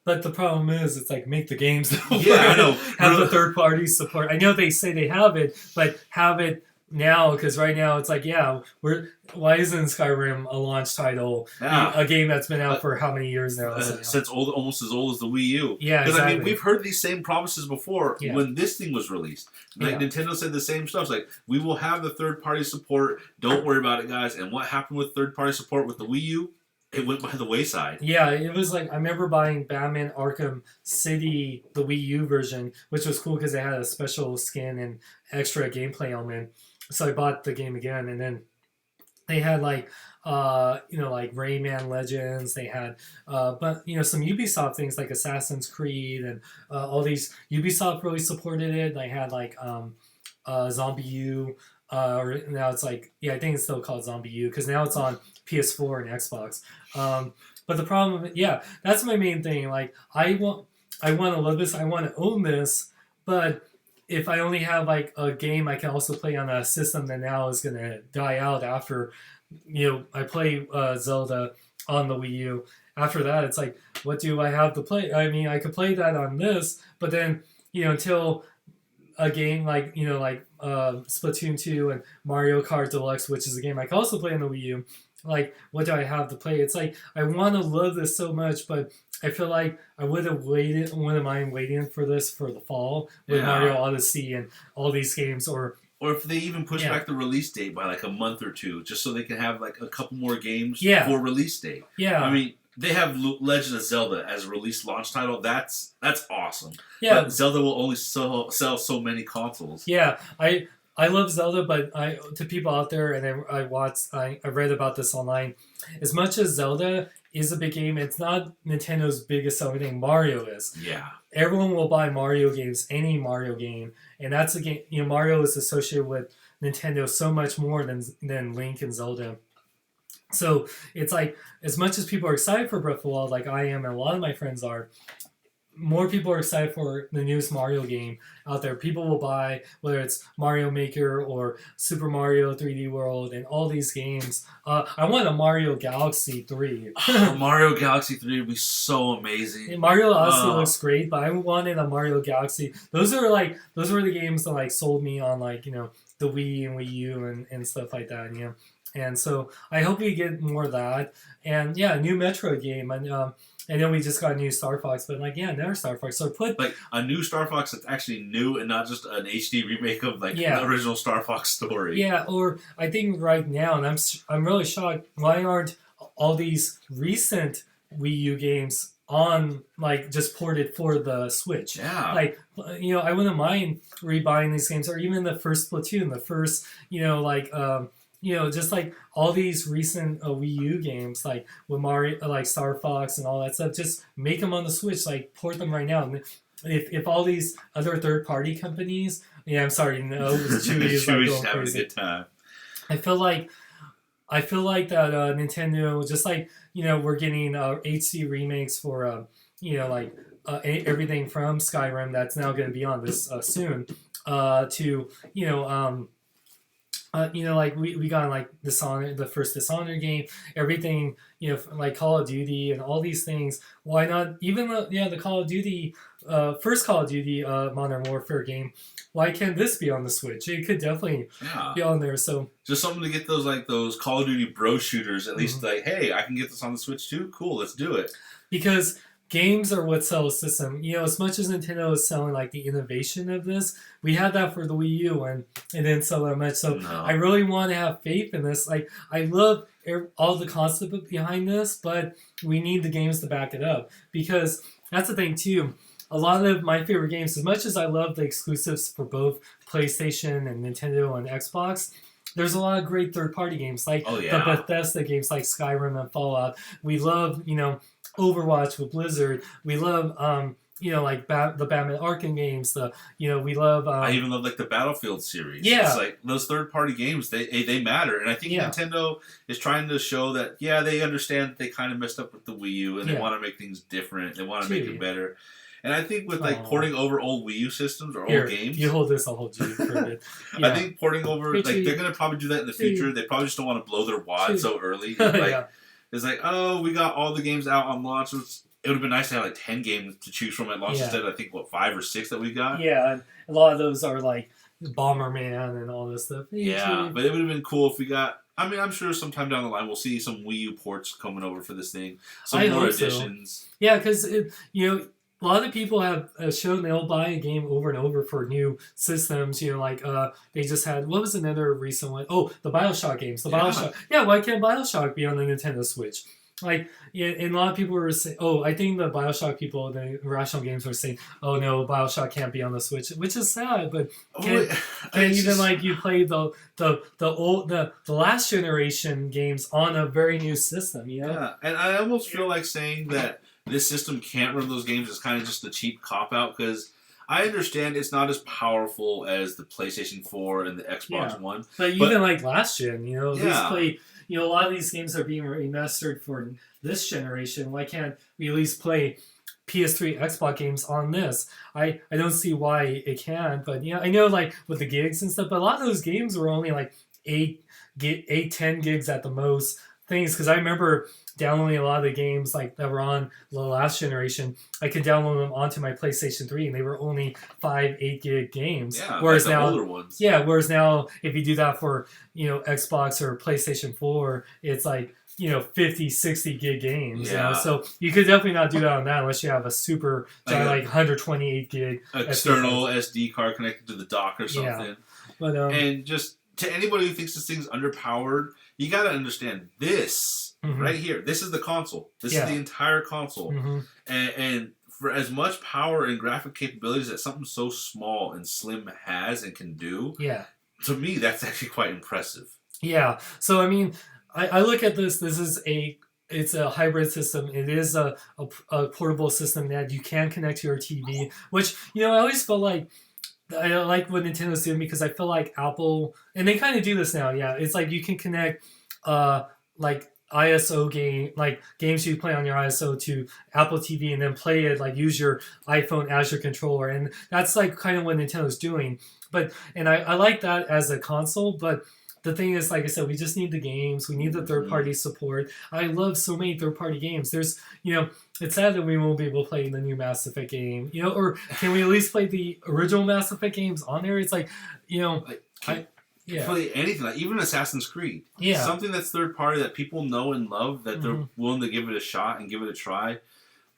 But the problem is, it's like, make the games. Yeah, I know. Have the third-party support. I know they say they have it, but have it now, because right now it's like, why isn't Skyrim a launch title? A game that's been out for how many years now? Since almost as old as the Wii U. Yeah, because exactly. I mean, we've heard these same promises before when this thing was released. Like Nintendo said the same stuff. It's like, we will have the third-party support. Don't worry about it, guys. And what happened with third-party support with the Wii U? It went by the wayside. Yeah, it was like, I remember buying Batman Arkham City, the Wii U version, which was cool because they had a special skin and extra gameplay element. So I bought the game again, and then they had like like Rayman Legends. They had but some Ubisoft things like Assassin's Creed and all these. Ubisoft really supported it. They had like Zombie U, or now it's like, I think it's still called Zombie U, because now it's on PS4 and Xbox. But the problem, that's my main thing. Like, I want to love this. I want to own this, but if I only have like a game I can also play on a system that now is going to die out after, I play Zelda on the Wii U. After that, it's like, what do I have to play? I mean, I could play that on this, but then, until a game like, Splatoon 2 and Mario Kart Deluxe, which is a game I can also play on the Wii U, like, what do I have to play? It's like, I want to love this so much, but I feel like I wouldn't mind waiting for this for the fall with Mario Odyssey and all these games, or if they even push back the release date by like a month or two, just so they can have like a couple more games for release date. Yeah. I mean, they have Legend of Zelda as a release launch title. That's awesome. Yeah. But Zelda will only sell so many consoles. Yeah. I love Zelda, but to people out there, and I read about this online, as much as Zelda is a big game, it's not Nintendo's biggest selling thing. Mario is. Yeah. Everyone will buy Mario games, any Mario game, and that's a game. Mario is associated with Nintendo so much more than Link and Zelda. So it's like, as much as people are excited for Breath of the Wild, like I am, and a lot of my friends are, more people are excited for the newest Mario game out there. People will buy, whether it's Mario Maker or Super Mario 3D World and all these games. I want a Mario Galaxy 3. Mario Galaxy 3 would be so amazing. Mario Odyssey looks great, but I wanted a Mario Galaxy. Those were the games that like sold me on like, the Wii and Wii U and stuff like that, And so I hope we get more of that. And new Metroid game. And And then we just got a new Star Fox, but like, yeah, another Star Fox. So put like a new Star Fox that's actually new and not just an HD remake of like the original Star Fox story. Yeah, or I think right now, and I'm really shocked. Why aren't all these recent Wii U games on like just ported for the Switch? Yeah. Like I wouldn't mind rebuying these games, or even the first Splatoon, the first just like all these recent Wii U games, like with Mario, like Star Fox and all that stuff. Just make them on the Switch, like port them right now. And if all these other third party companies, I'm sorry, no, Chewy's like going having crazy. a good time. I feel like that Nintendo, just like we're getting HD remakes for everything from Skyrim that's now going to be on this soon, to like we got like Dishonored, the first Dishonored game, everything, like Call of Duty and all these things. Why not even the Call of Duty, first Call of Duty Modern Warfare game? Why can't this be on the Switch? It could definitely be on there. So just something to get those Call of Duty bro shooters at least. Like, hey, I can get this on the Switch too. Cool, let's do it. Because games are what sell a system. As much as Nintendo is selling like the innovation of this, we had that for the Wii U and it didn't sell that much. So I really want to have faith in this. Like, I love all the concept behind this, but we need the games to back it up, because that's the thing too. A lot of my favorite games, as much as I love the exclusives for both PlayStation and Nintendo and Xbox, there's a lot of great third-party games, like the Bethesda games like Skyrim and Fallout. We love, Overwatch with Blizzard. We love, like the Batman Arkham games. We love. I even love like the Battlefield series. Yeah, it's like those third-party games. They matter, and I think Nintendo is trying to show that they understand that they kind of messed up with the Wii U, and they want to make things different. They want to make it better. And I think with like porting over old Wii U systems or old games, you hold this, I'll hold you for a bit. I think porting over, like they're gonna probably do that in the future. They probably just don't want to blow their wad so early. Like it's like, oh, we got all the games out on launch. It would have been nice to have like 10 games to choose from at launch instead of I think 5 or 6 that we got. Yeah, and a lot of those are like Bomberman and all this stuff. Yeah, but it would have been cool if we got. I mean, I'm sure sometime down the line we'll see some Wii U ports coming over for this thing. Some more additions. So. Yeah, because a lot of people have shown they'll buy a game over and over for new systems. They just had, what was another recent one? Oh, the BioShock games. BioShock. Yeah, why can't BioShock be on the Nintendo Switch? Like, and a lot of people were saying, I think the BioShock people, the Irrational Games, were saying, oh no, BioShock can't be on the Switch, which is sad. But you play the last generation games on a very new system, Yeah, and I almost feel like saying that this system can't run those games is kind of just a cheap cop-out, because I understand it's not as powerful as the PlayStation 4 and the Xbox One. But even like last gen, a lot of these games are being remastered for this generation. Why can't we at least play PS3, Xbox games on this? I don't see why it can't, but I know like with the gigs and stuff, but a lot of those games were only like 10 gigs at the most things, because I remember downloading a lot of the games like that were on the last generation. I could download them onto my PlayStation 3 and they were only 5-8 gig games. Yeah, whereas like the now, older ones. Yeah, whereas now if you do that for, Xbox or PlayStation 4, it's like, 50, 60 gig games. Yeah. So you could definitely not do that on that unless you have a super like 128 gig external SD card connected to the dock or something. Yeah. But and just to anybody who thinks this thing's underpowered, you got to understand this right here. This is the console. This is the entire console. And for as much power and graphic capabilities that something so small and slim has and can do, to me, that's actually quite impressive. Yeah. So, I mean, I look at this. This is it's a hybrid system. It is a portable system that you can connect to your TV, which, I always felt like, I like what Nintendo's doing, because I feel like Apple, and they kind of do this now, it's like you can connect like ISO game, like games you play on your ISO to Apple TV and then play it, like use your iPhone as your controller, and that's like kind of what Nintendo's doing. But I like that as a console, but the thing is, like I said, we just need the games. We need the third-party support. I love so many third-party games. There's, it's sad that we won't be able to play the new Mass Effect game, or can we at least play the original Mass Effect games on there? It's like, play anything, like even Assassin's Creed. Something that's third-party that people know and love, that they're willing to give it a shot and give it a try.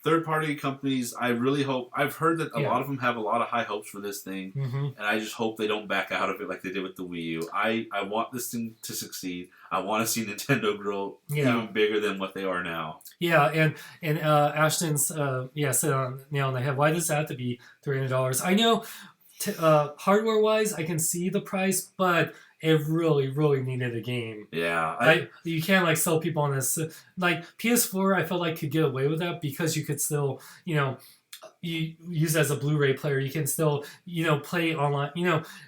third-party companies, I really hope. I've heard that a lot of them have a lot of high hopes for this thing, and I just hope they don't back out of it like they did with the Wii U. I want this thing to succeed. I want to see Nintendo grow even bigger than what they are now. Yeah, and Ashton's said on nail on the head. Why does it have to be $300? I know, hardware-wise, I can see the price, but it really, really needed a game. Yeah. You can't like sell people on this. Like PS4, I felt like could get away with that because you could still, you use it as a Blu-ray player. You can still, play online.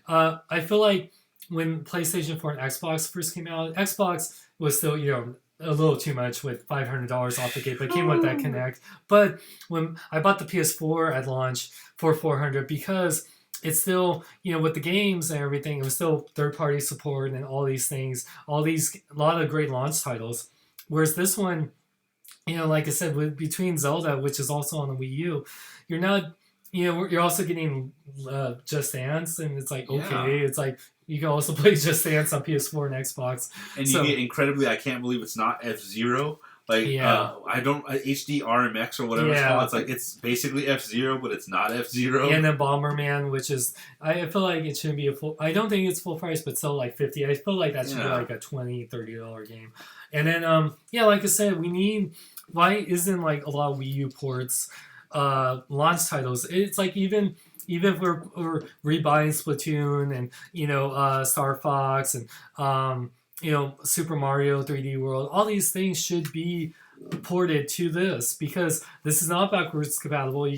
I feel like when PlayStation 4 and Xbox first came out, Xbox was still, a little too much with $500 off the gate, but it came with that Kinect. But when I bought the PS4 at launch for $400 because it's still, with the games and everything, it was still third-party support and all these things, a lot of great launch titles. Whereas this one, like I said, between Zelda, which is also on the Wii U, you're not, you're also getting Just Dance, and it's like, okay, it's like, you can also play Just Dance on PS4 and Xbox. And you get incredibly, I can't believe it's not F-Zero. Like, I don't, HD RMX or whatever it's called. It's like, it's basically F-Zero, but it's not F-Zero. And then Bomberman, which is, I feel like it shouldn't be I don't think it's full price, but still like $50. I feel like that should be like a $20, $30 game. And then, like I said, why isn't like a lot of Wii U ports, launch titles? It's like, even if we're rebuying Splatoon and, Star Fox and, Super Mario 3D World, all these things should be ported to this because this is not backwards compatible.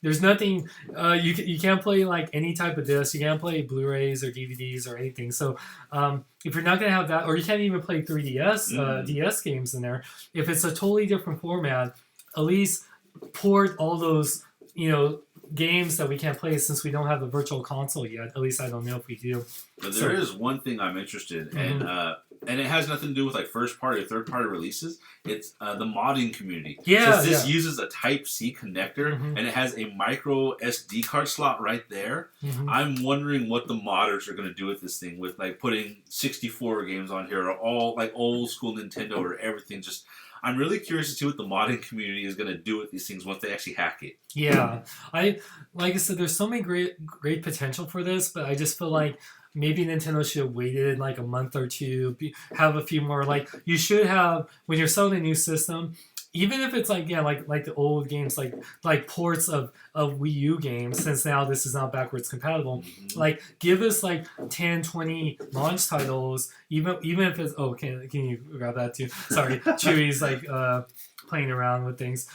There's nothing, you can't play like any type of disc. You can't play Blu-rays or DVDs or anything. So if you're not going to have that, or you can't even play 3DS, DS games in there, if it's a totally different format, at least port all those, games that we can't play since we don't have the virtual console yet. At least I don't know if we do. But there is one thing I'm interested in, and it has nothing to do with like first party or third party releases. It's the modding community. Yeah, Since this uses a Type C connector and it has a micro SD card slot right there, I'm wondering what the modders are going to do with this thing, with like putting 64 games on here, or all like old school Nintendo or everything. I'm really curious to see what the modding community is going to do with these things once they actually hack it. Yeah, like I said, there's so many great potential for this, but I just feel like maybe Nintendo should have waited like a month or two, have a few more. Like you should have when you're selling a new system, even if it's like like the old games, like ports of Wii U games, since now this is not backwards compatible. Like give us like 10, 20 launch titles, even if it's can you grab that too? Sorry, Chewy's like playing around with things.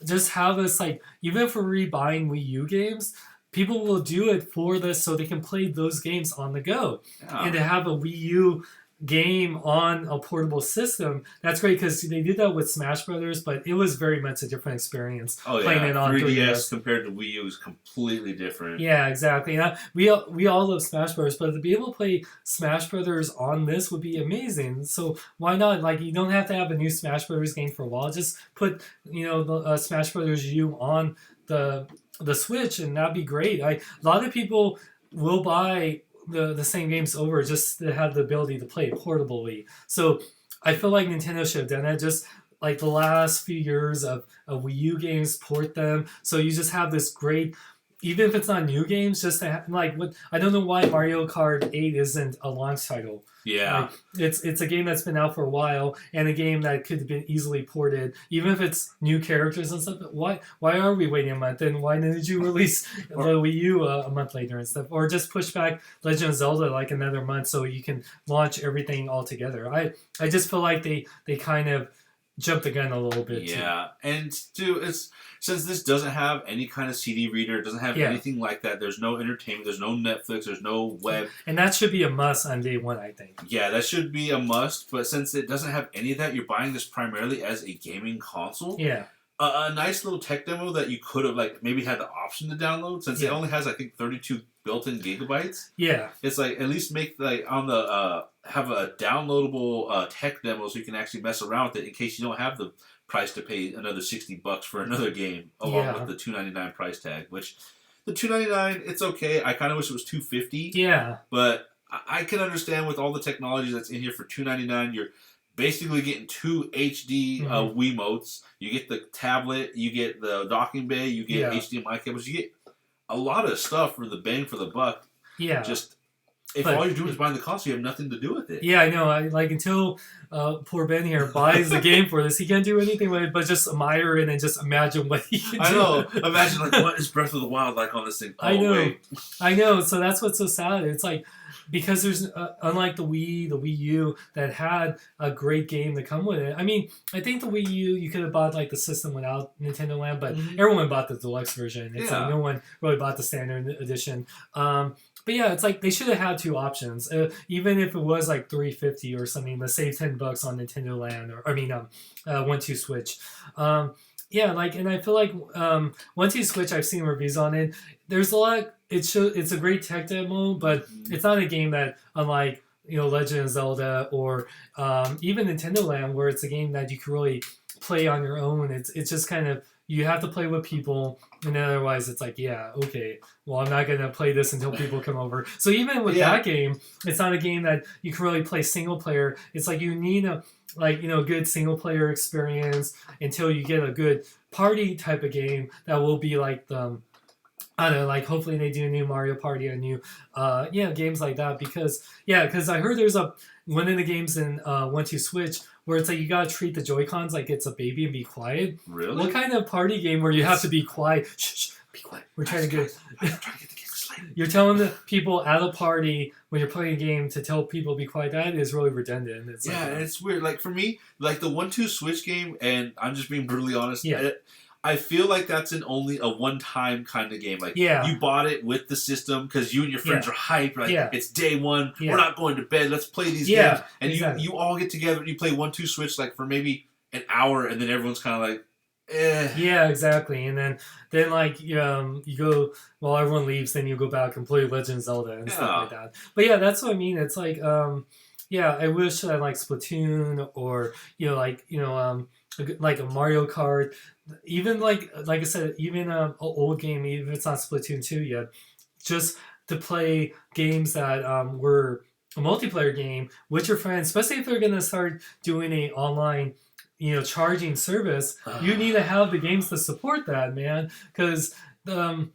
Just have us like, even if we're rebuying Wii U games, people will do it for this so they can play those games on the go. And to have a Wii U game on a portable system, that's great, because they did that with Smash Brothers, but it was very much a different experience. Playing it on 3DS compared to Wii U is completely different. Yeah, exactly. We all love Smash Brothers, but to be able to play Smash Brothers on this would be amazing. So why not? Like, you don't have to have a new Smash Brothers game for a while. Just put the Smash Brothers U on the Switch, and that'd be great. A lot of people will buy the same games over just to have the ability to play it portably. So I feel like Nintendo should have done that. Just like the last few years of Wii U games, port them. So you just have this great, even if it's not new games, just to have, like, what, I don't know why Mario Kart 8 isn't a launch title. Yeah. Like, it's a game that's been out for a while, and a game that could have been easily ported, even if it's new characters and stuff. Why are we waiting a month? And why didn't you release the Wii U a month later and stuff? Or just push back Legend of Zelda like another month so you can launch everything all together. I just feel like they kind of jumped the gun a little bit. Yeah, and since this doesn't have any kind of CD reader, it doesn't have anything like that. There's no entertainment. There's no Netflix. There's no web. And that should be a must on day one, I think. Yeah, that should be a must. But since it doesn't have any of that, you're buying this primarily as a gaming console. Yeah. A nice little tech demo that you could have like maybe had the option to download, since it only has, I think, 32 built-in gigabytes. Yeah. It's like, at least make like on the have a downloadable tech demo so you can actually mess around with it in case you don't have the price to pay another $60 for another game along with the $299 price tag. Which the $299, it's okay. I kind of wish it was $250. Yeah. But I can understand with all the technology that's in here for $299, you're basically getting 2 HD Wiimotes. You get the tablet, you get the docking bay, you get HDMI cables, you get a lot of stuff for the bang for the buck. Yeah. Just if all you're doing is buying the console, you have nothing to do with it. Yeah, I know. Until poor Ben here buys the game for this, he can't do anything with it but just admire it and just imagine what he can do. I know. Imagine what is Breath of the Wild like on this thing? Oh, I know. So that's what's so sad. It's like because there's unlike the Wii U that had a great game to come with it. I mean, I think the Wii U you could have bought like the system without Nintendo Land, but everyone bought the deluxe version. It's like no one really bought the standard edition. But yeah, it's like they should have had 2 options. Even if it was like $350 or something, to save $10 on Nintendo Land, or 1-2 Switch. Yeah, like, and I feel like 1-2 Switch, I've seen reviews on it. There's a lot. It's a great tech demo, but it's not a game that, unlike Legend of Zelda or even Nintendo Land, where it's a game that you can really play on your own. It's just kind of you have to play with people, and otherwise it's like, yeah, okay, well, I'm not going to play this until people come over. So even with that game, it's not a game that you can really play single player. It's like you need a good single player experience until you get a good party type of game that will be like the, I don't know, like hopefully they do a new Mario Party, a new, games like that. Because I heard there's one of the games in 1-2 Switch where it's like you gotta treat the Joy-Cons like it's a baby and be quiet. Really? What kind of party game where you have to be quiet? Shh, be quiet. We're trying to get the game to sleep. You're telling the people at a party when you're playing a game to tell people be quiet. That is really redundant. It's it's weird. Like for me, like the 1-2 Switch game, and I'm just being brutally honest. Yeah. I feel like that's only a one-time kind of game. Like, you bought it with the system because you and your friends are hyped. Like, it's day one. We're not going to bed. Let's play these games. And you all get together and you play 1-2 Switch like for maybe an hour, and then everyone's kind of like, eh. Yeah, exactly. And then like you go while everyone leaves, then you go back and play Legend of Zelda and stuff like that. But yeah, that's what I mean. It's like I wish I like Splatoon or like a Mario Kart, even like I said, even an old game, even if it's not Splatoon 2 yet, just to play games that were a multiplayer game with your friends, especially if they're going to start doing a online charging service. You need to have the games to support that, man, because the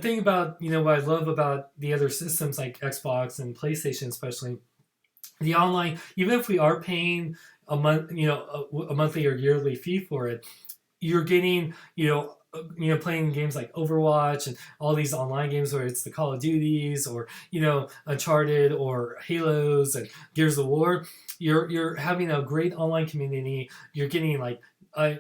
thing about what I love about the other systems like Xbox and PlayStation especially, the online, even if we are paying a month, a monthly or yearly fee for it, you're getting, playing games like Overwatch and all these online games where it's the Call of Duties or, Uncharted or Halos and Gears of War. You're having a great online community. You're getting like,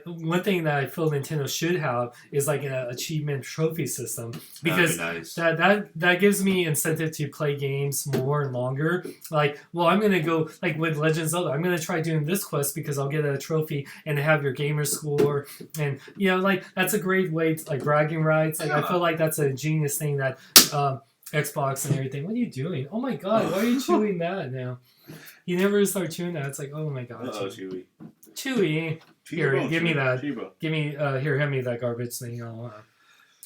one thing that I feel Nintendo should have is like an achievement trophy system, because that gives me incentive to play games more and longer. Like, well, I'm gonna go like with Legend of Zelda, I'm gonna try doing this quest because I'll get a trophy and have your gamer score, and like that's a great way to, like, bragging rights. Like I feel like that's a genius thing that Xbox and everything. What are you doing? Oh my god, why are you chewing that now? You never start chewing that. It's like, oh my god, Chewy. Here, give me that. Give me hand me that garbage thing. Oh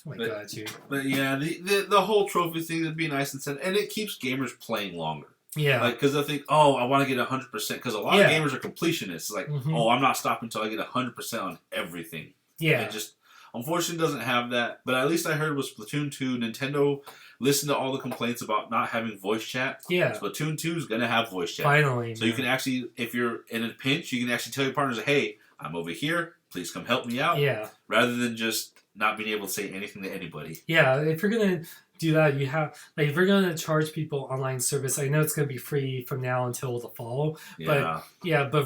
my god, Chewy. But yeah, the whole trophy thing would be nice and it keeps gamers playing longer. Yeah. Like, because I think, I want to get 100%, because a lot of gamers are completionists. Like, I'm not stopping until I get 100% on everything. Yeah. It just, unfortunately, doesn't have that. But at least I heard with Splatoon 2, Nintendo listened to all the complaints about not having voice chat. Yeah. Splatoon 2 is going to have voice chat. Finally. So you can actually, if you're in a pinch, you can actually tell your partners, hey, I'm over here. Please come help me out. Yeah. Rather than just not being able to say anything to anybody. Yeah, if you're going to do that, you have, like, if you're going to charge people online service, I know it's going to be free from now until the fall. But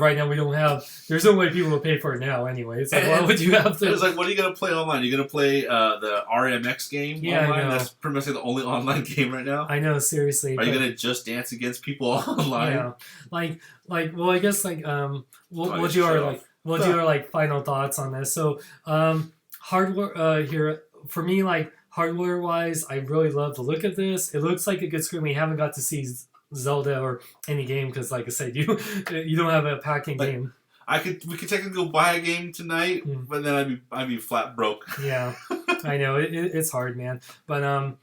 right now we don't have, there's no way people will pay for it now anyway. It's like, why would you have to? It's like, what are you going to play online? You're going to play the RMX game online? I know. That's pretty much the only online game right now. I know, seriously. Are you going to just dance against people online? Yeah. Like, well, I guess, like, we'll do our final thoughts on this. So, hardware here, for me, like, hardware-wise, I really love the look of this. It looks like a good screen. We haven't got to see Zelda or any game because, like I said, you don't have a packing game. We could technically go buy a game tonight, but then I'd be flat broke. Yeah, I know it's hard, man. But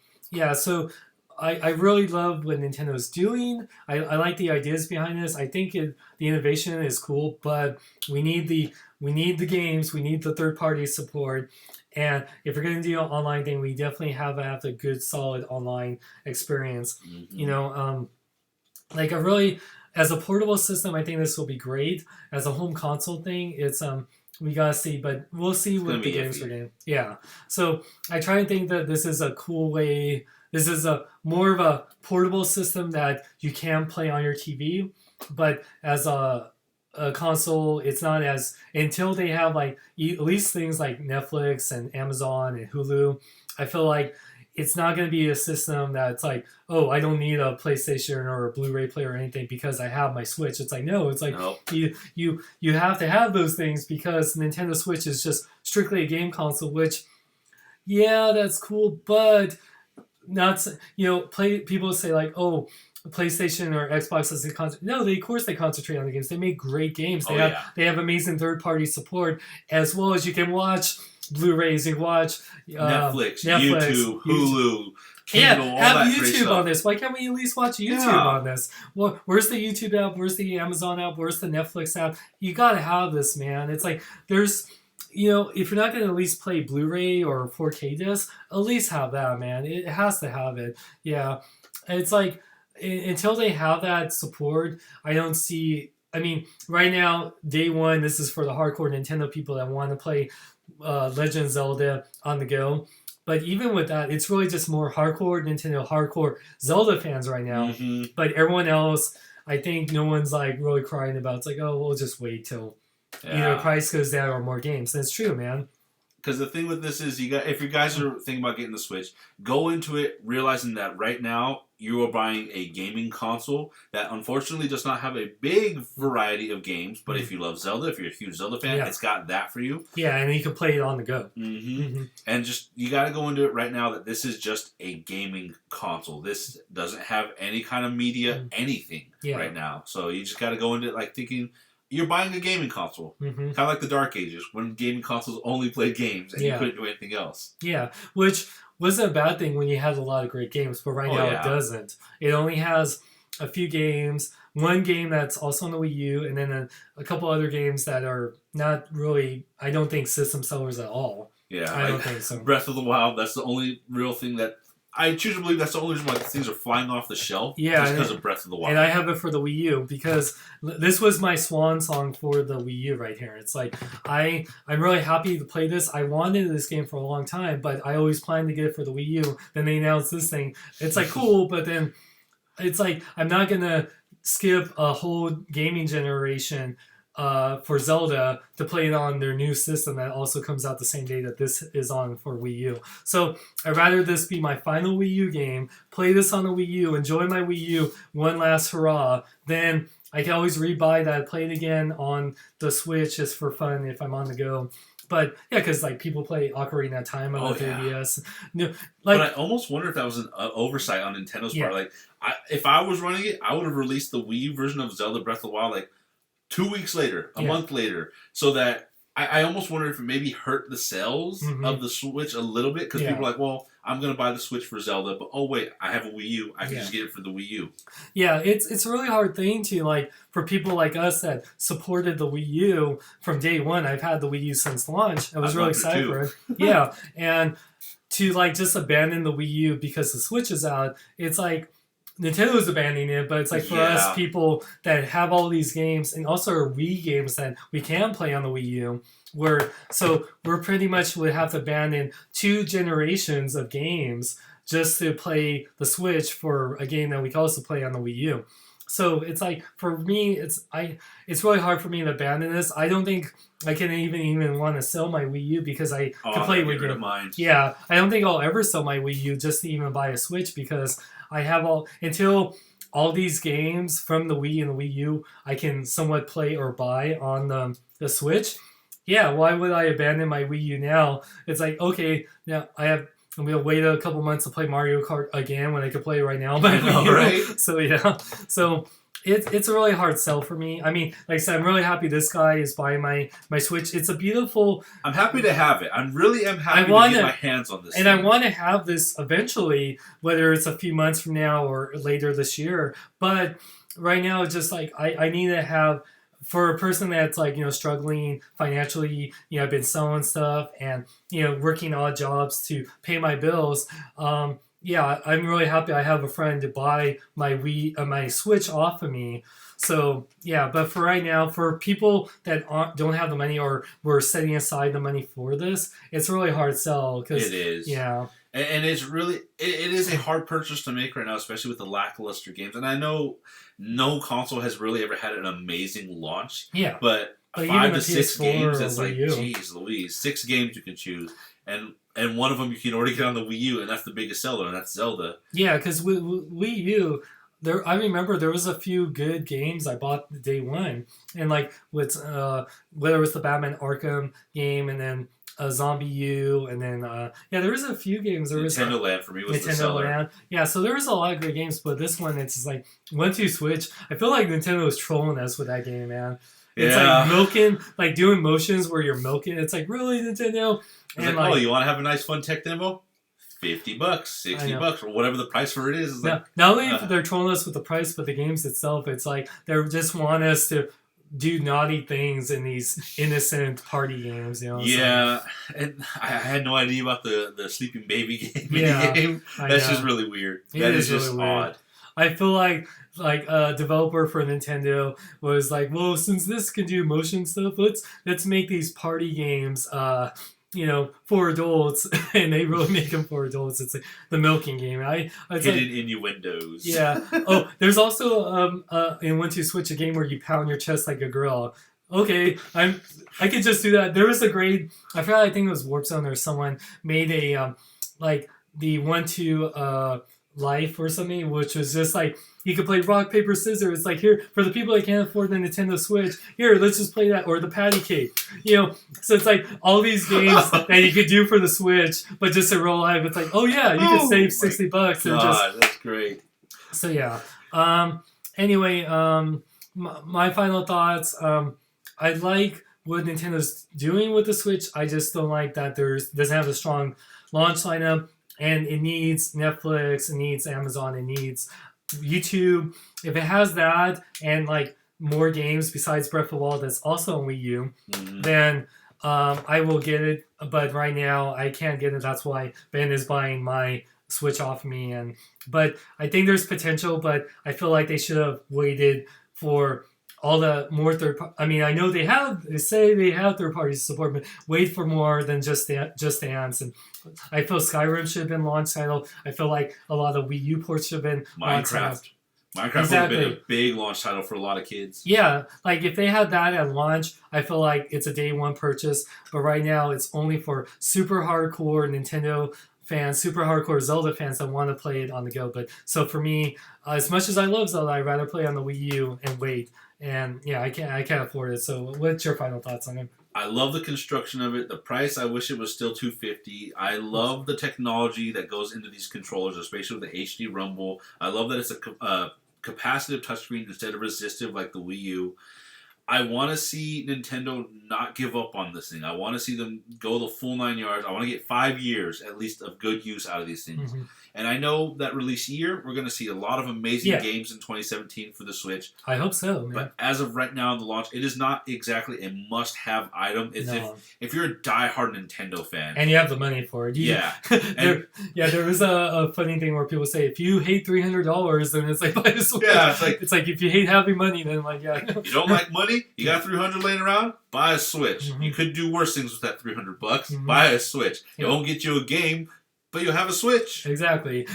so I really love what Nintendo's doing. I like the ideas behind this. I think the innovation is cool, but we need the games. We need the third party support. And if we're gonna do an online thing, we definitely have a good, solid online experience. Mm-hmm. You know, like a really as a portable system, I think this will be great. As a home console thing, it's we gotta see, but we'll see what the games are getting. Yeah. So I try and think that this is a cool way. This is a more of a portable system that you can play on your TV, but as a console, it's not as until they have like at least things like Netflix and Amazon and Hulu. I feel like it's not going to be a system that's like, oh, I don't need a PlayStation or a Blu-ray player or anything because I have my Switch. It's like, no, it's like you have to have those things because Nintendo Switch is just strictly a game console, which, yeah, that's cool, but not, people say like, oh, PlayStation or Xbox doesn't concentrate. No, of course they concentrate on the games. They make great games. They have amazing third-party support, as well as you can watch Blu-rays. You can watch Netflix, YouTube, Hulu, Kindle, all have that YouTube great stuff. On this. Why can't we at least watch YouTube on this? Well, where's the YouTube app? Where's the Amazon app? Where's the Netflix app? You gotta have this, man. It's like there's. If you're not going to at least play Blu-ray or 4K disc, at least have that, man. It has to have it. Yeah. It's like, until they have that support, I don't see... I mean, right now, day one, this is for the hardcore Nintendo people that want to play Legend of Zelda on the go. But even with that, it's really just more hardcore Nintendo, hardcore Zelda fans right now. Mm-hmm. But everyone else, I think no one's like really crying about. It's like, oh, we'll just wait till... either price goes down or more games. That's true, man. Because the thing with this is, if you guys are thinking about getting the Switch, go into it realizing that right now you are buying a gaming console that unfortunately does not have a big variety of games. But if you love Zelda, if you're a huge Zelda fan, it's got that for you. Yeah, and you can play it on the go. Mm-hmm. Mm-hmm. And just you got to go into it right now that this is just a gaming console. This doesn't have any kind of media, anything right now. So you just got to go into it like thinking. You're buying a gaming console. Mm-hmm. Kind of like the Dark Ages, when gaming consoles only played games and you couldn't do anything else. Yeah, which wasn't a bad thing when you had a lot of great games, but right now it doesn't. It only has a few games, one game that's also on the Wii U, and then a couple other games that are not really, I don't think, system sellers at all. Yeah, I don't think so. Breath of the Wild, that's the only real thing that... I choose to believe that's the only reason why things are flying off the shelf. Yeah, just because of Breath of the Wild. And I have it for the Wii U because this was my swan song for the Wii U right here. It's like I'm really happy to play this. I wanted this game for a long time, but I always planned to get it for the Wii U. Then they announced this thing. It's like cool, but then it's like I'm not gonna skip a whole gaming generation for Zelda to play it on their new system that also comes out the same day that this is on for Wii U. So I'd rather this be my final Wii U game, play this on the Wii U, enjoy my Wii U, one last hurrah, then I can always rebuy that, play it again on the Switch just for fun if I'm on the go. But yeah, because like people play Ocarina of Time on the 3DS. But I almost wonder if that was an oversight on Nintendo's part. Like, if I was running it, I would have released the Wii U version of Zelda Breath of the Wild like 2 weeks later, a month later, so that I almost wonder if it maybe hurt the sales of the Switch a little bit because people are like, well, I'm going to buy the Switch for Zelda, but oh wait, I have a Wii U. I can just get it for the Wii U. Yeah, it's a really hard thing to, like, for people like us that supported the Wii U from day one. I've had the Wii U since launch. I was really excited for it. Yeah, and to, like, just abandon the Wii U because the Switch is out, it's like, Nintendo's abandoning it, but it's like for us people that have all these games and also are Wii games that we can play on the Wii U, we're pretty much would have to abandon 2 generations of games just to play the Switch for a game that we can also play on the Wii U. So it's like for me, it's really hard for me to abandon this. I don't think I can even want to sell my Wii U because I can play Wii U. Yeah, I don't think I'll ever sell my Wii U just to even buy a Switch because I have until all these games from the Wii and the Wii U I can somewhat play or buy on the Switch. Yeah, why would I abandon my Wii U now? It's like, okay, now I'm going to wait a couple months to play Mario Kart again when I could play it right now. I know, right? So, yeah. So, it's a really hard sell for me. I mean, like I said, I'm really happy this guy is buying my Switch. It's a beautiful. I'm happy to have it. I really am happy to get my hands on this. And I want to have this eventually, whether it's a few months from now or later this year. But right now, it's just like I need to have. For a person that's like, struggling financially, I've been selling stuff and, working odd jobs to pay my bills. Yeah, I'm really happy I have a friend to buy my my Switch off of me. So yeah, but for right now, for people that don't have the money or we're setting aside the money for this, it's a really hard sell. It is. Yeah. And it's really, it is a hard purchase to make right now, especially with the lackluster games. And I know no console has really ever had an amazing launch. Yeah. But 5 to 6 games, it's like, geez Louise, 6 games you can choose. And one of them you can already get on the Wii U, and that's the biggest seller, and that's Zelda. Yeah, because Wii U, I remember there was a few good games I bought day one. And like, with whether it was the Batman Arkham game, and then Zombie U, and then there was a few games. There was Nintendo Land for me was the seller. Land. Yeah, so there was a lot of great games, but this one, it's just like 1-2 Switch. I feel like Nintendo was trolling us with that game, man. It's like milking, like doing motions where you're milking. It's like, really, Nintendo? It's like, oh, you want to have a nice fun tech demo? $50, $60, or whatever the price for it is. Not only they're trolling us with the price, but the games itself, it's like they just want us to do naughty things in these innocent party games, Yeah, so. And I had no idea about the sleeping baby game. That's just really weird. That is just really odd. I feel like a developer for Nintendo was like, well, since this can do motion stuff, let's make these party games for adults, and they really make them for adults. It's like the milking game. Hidden innuendos. Yeah. Oh, there's also in 1-2 Switch a game where you pound your chest like a gorilla. Okay, I could just do that. There was a great. I think it was Warp Zone or someone made a like the 1-2 Life or something, which was just like you could play rock paper scissors. It's like, here for the people that can't afford the Nintendo Switch, here let's just play that, or the patty cake. So it's like all these games that you could do for the Switch, but just in real life, it's like, oh yeah, you could save $60 and just. That's great. So yeah. Anyway, my final thoughts. I like what Nintendo's doing with the Switch. I just don't like that doesn't have a strong launch lineup. And it needs Netflix, it needs Amazon, it needs YouTube. If it has that and like more games besides Breath of the Wild that's also on Wii U, then I will get it. But right now I can't get it. That's why Ben is buying my Switch off me. But I think there's potential, but I feel like they should have waited for all the more I mean, I know they say they have third party support, but wait for more than Just Dance. And I feel Skyrim should have been launch title. I feel like a lot of Wii U ports should have been Minecraft. Minecraft would have been a big launch title for a lot of kids. Yeah, like if they had that at launch, I feel like it's a day one purchase. But right now, it's only for super hardcore Nintendo fans, super hardcore Zelda fans that want to play it on the go. But so for me, as much as I love Zelda, I'd rather play on the Wii U and wait. And yeah, I can't afford it. So what's your final thoughts on it? I love the construction of it. The price, I wish it was still $250. I love the technology that goes into these controllers, especially with the HD Rumble. I love that it's a capacitive touchscreen instead of resistive like the Wii U. I want to see Nintendo not give up on this thing. I want to see them go the full 9 yards. I want to get 5 years at least of good use out of these things. Mm-hmm. And I know that release year, we're going to see a lot of amazing games in 2017 for the Switch. I hope so, man. But as of right now in the launch, it is not exactly a must-have item. It's if you're a diehard Nintendo fan. And you have the money for it. There was a funny thing where people say, if you hate $300, then it's like, buy a Switch. Yeah, it's like if you hate having money, then like, yeah. You don't like money? You got $300 laying around? Buy a Switch. Mm-hmm. You could do worse things with that $300. Mm-hmm. Buy a Switch. It won't get you a game, but you'll have a Switch. Exactly.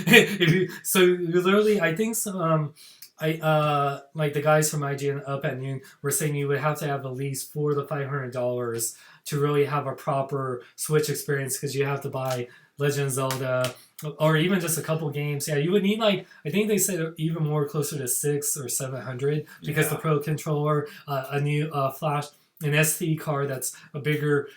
So literally, I think some, like the guys from IGN Up at Noon were saying you would have to have at least $400 to $500 to really have a proper Switch experience, because you have to buy Legend of Zelda or even just a couple games. Yeah, you would need I think they said even more closer to $600 or $700 because the Pro Controller, a new flash, an SD card that's a bigger,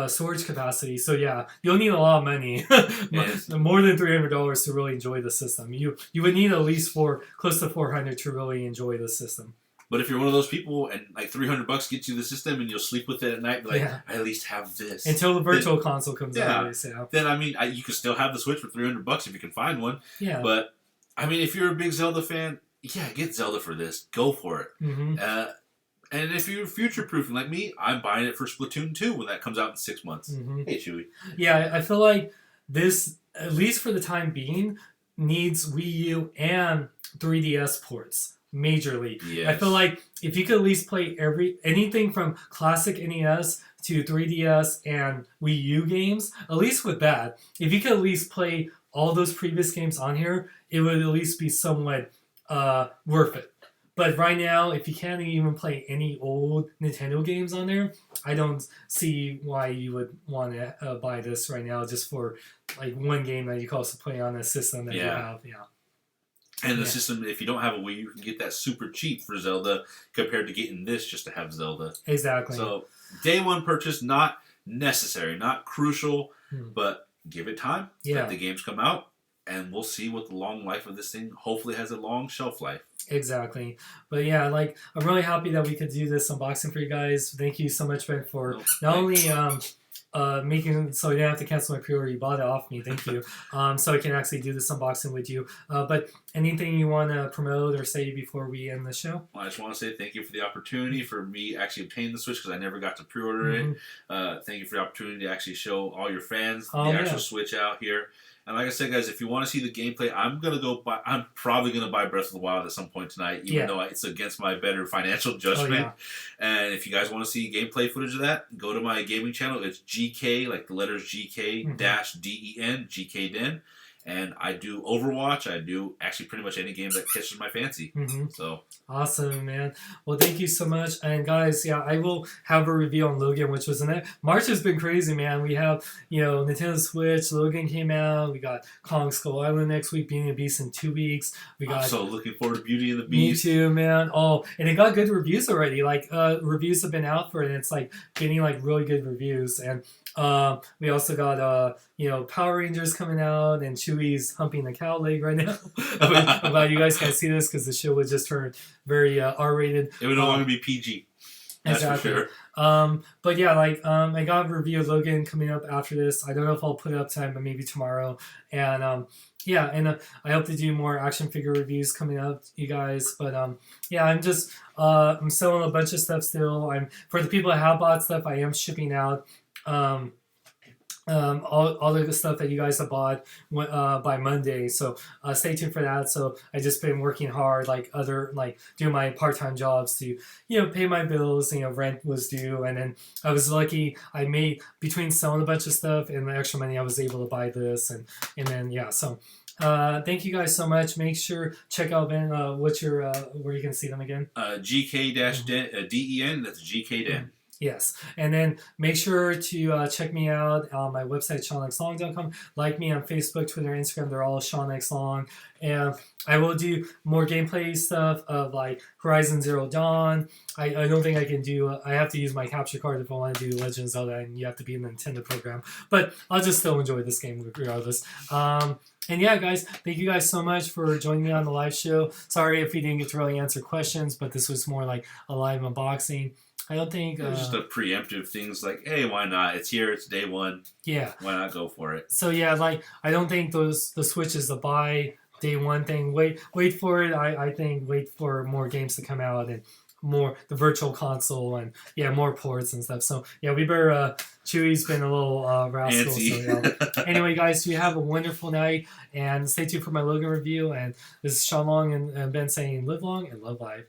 storage capacity. So yeah, you'll need a lot of money, Yes. more than $300 to really enjoy the system. You would need at least close to 400 to really enjoy the system. But if you're one of those people and like $300 gets you the system and you'll sleep with it at night, like I at least have this until the virtual console comes out. Then I mean, you can still have the Switch for $300 if you can find one. Yeah. But I mean, if you're a big Zelda fan, yeah, get Zelda for this. Go for it. Mm-hmm. And if you're future proofing like me, I'm buying it for Splatoon 2 when that comes out in 6 months. Mm-hmm. Hey, Chewy. Yeah, I feel like this, at least for the time being, needs Wii U and 3DS ports majorly. Yes. I feel like if you could at least play anything from classic NES to 3DS and Wii U games, at least with that, if you could at least play all those previous games on here, it would at least be somewhat worth it. But right now, if you can't even play any old Nintendo games on there, I don't see why you would want to buy this right now just for like one game that you can also play on a system that you have. Yeah. And the system, if you don't have a Wii, you can get that super cheap for Zelda compared to getting this just to have Zelda. Exactly. So, day one purchase, not necessary, not crucial, but give it time. Let the games come out, and we'll see what the long life of this thing hopefully has a long shelf life. Exactly. But yeah, like, I'm really happy that we could do this unboxing for you guys. Thank you so much, Ben, for not only making so you didn't have to cancel my pre-order. You bought it off me. Thank you. So I can actually do this unboxing with you. But anything you want to promote or say before we end the show? Well, I just want to say thank you for the opportunity for me actually obtaining the Switch because I never got to pre-order it. Thank you for the opportunity to actually show all your fans the actual Switch out here. And like I said, guys, if you want to see the gameplay, I'm probably gonna buy Breath of the Wild at some point tonight, even though it's against my better financial judgment. And if you guys want to see gameplay footage of that, go to my gaming channel. It's GK, like the letters GK -DEN, GK Den. And I do Overwatch. I do actually pretty much any game that catches my fancy. So awesome, man. Well, thank you so much. And guys, I will have a review on Logan, which was in it. March has been crazy, man. We have, Nintendo Switch. Logan came out. We got Kong Skull Island next week. Beauty and the Beast in 2 weeks. I'm so looking forward to Beauty and the Beast. Me too, man. Oh, and it got good reviews already. Like reviews have been out for it, and it's like getting like really good reviews. And we also got Power Rangers coming out, and Chewy's humping the cow leg right now. I'm glad you guys can't see this because the show would just turn very R-rated. It would no longer be PG. That's exactly. for sure. But yeah, I got a review of Logan coming up after this. I don't know if I'll put it up tonight, but maybe tomorrow. And I hope to do more action figure reviews coming up, you guys. But I'm just I'm selling a bunch of stuff still. For the people that have bought stuff, I am shipping out all the stuff that you guys have bought by Monday. So stay tuned for that. So I just been working hard, doing my part-time jobs to pay my bills. Rent was due, and then I was lucky. I made between selling a bunch of stuff and the extra money, I was able to buy this, and then So thank you guys so much. Make sure check out Ben. What's your where you can see them again? GK-DEN. That's GK Den. Yes, and then make sure to check me out on my website, SeanXLong.com. Like me on Facebook, Twitter, Instagram. They're all SeanXLong. And I will do more gameplay stuff of like Horizon Zero Dawn. I don't think I can do... I have to use my capture card if I want to do Legend of Zelda, and you have to be in the Nintendo program. But I'll just still enjoy this game regardless. And yeah, guys, thank you guys so much for joining me on the live show. Sorry if we didn't get to really answer questions, but this was more like a live unboxing. I don't think... It's just a preemptive things like, hey, why not? It's here. It's day one. Yeah. Why not go for it? So, I don't think the Switch is the buy day one thing. Wait for it. I think wait for more games to come out and more the virtual console and, more ports and stuff. So, we better... Chewy's been a little rascal. So, anyway, guys, you have a wonderful night. And stay tuned for my Logan review. And this is Sean Long and Ben saying live long and love life.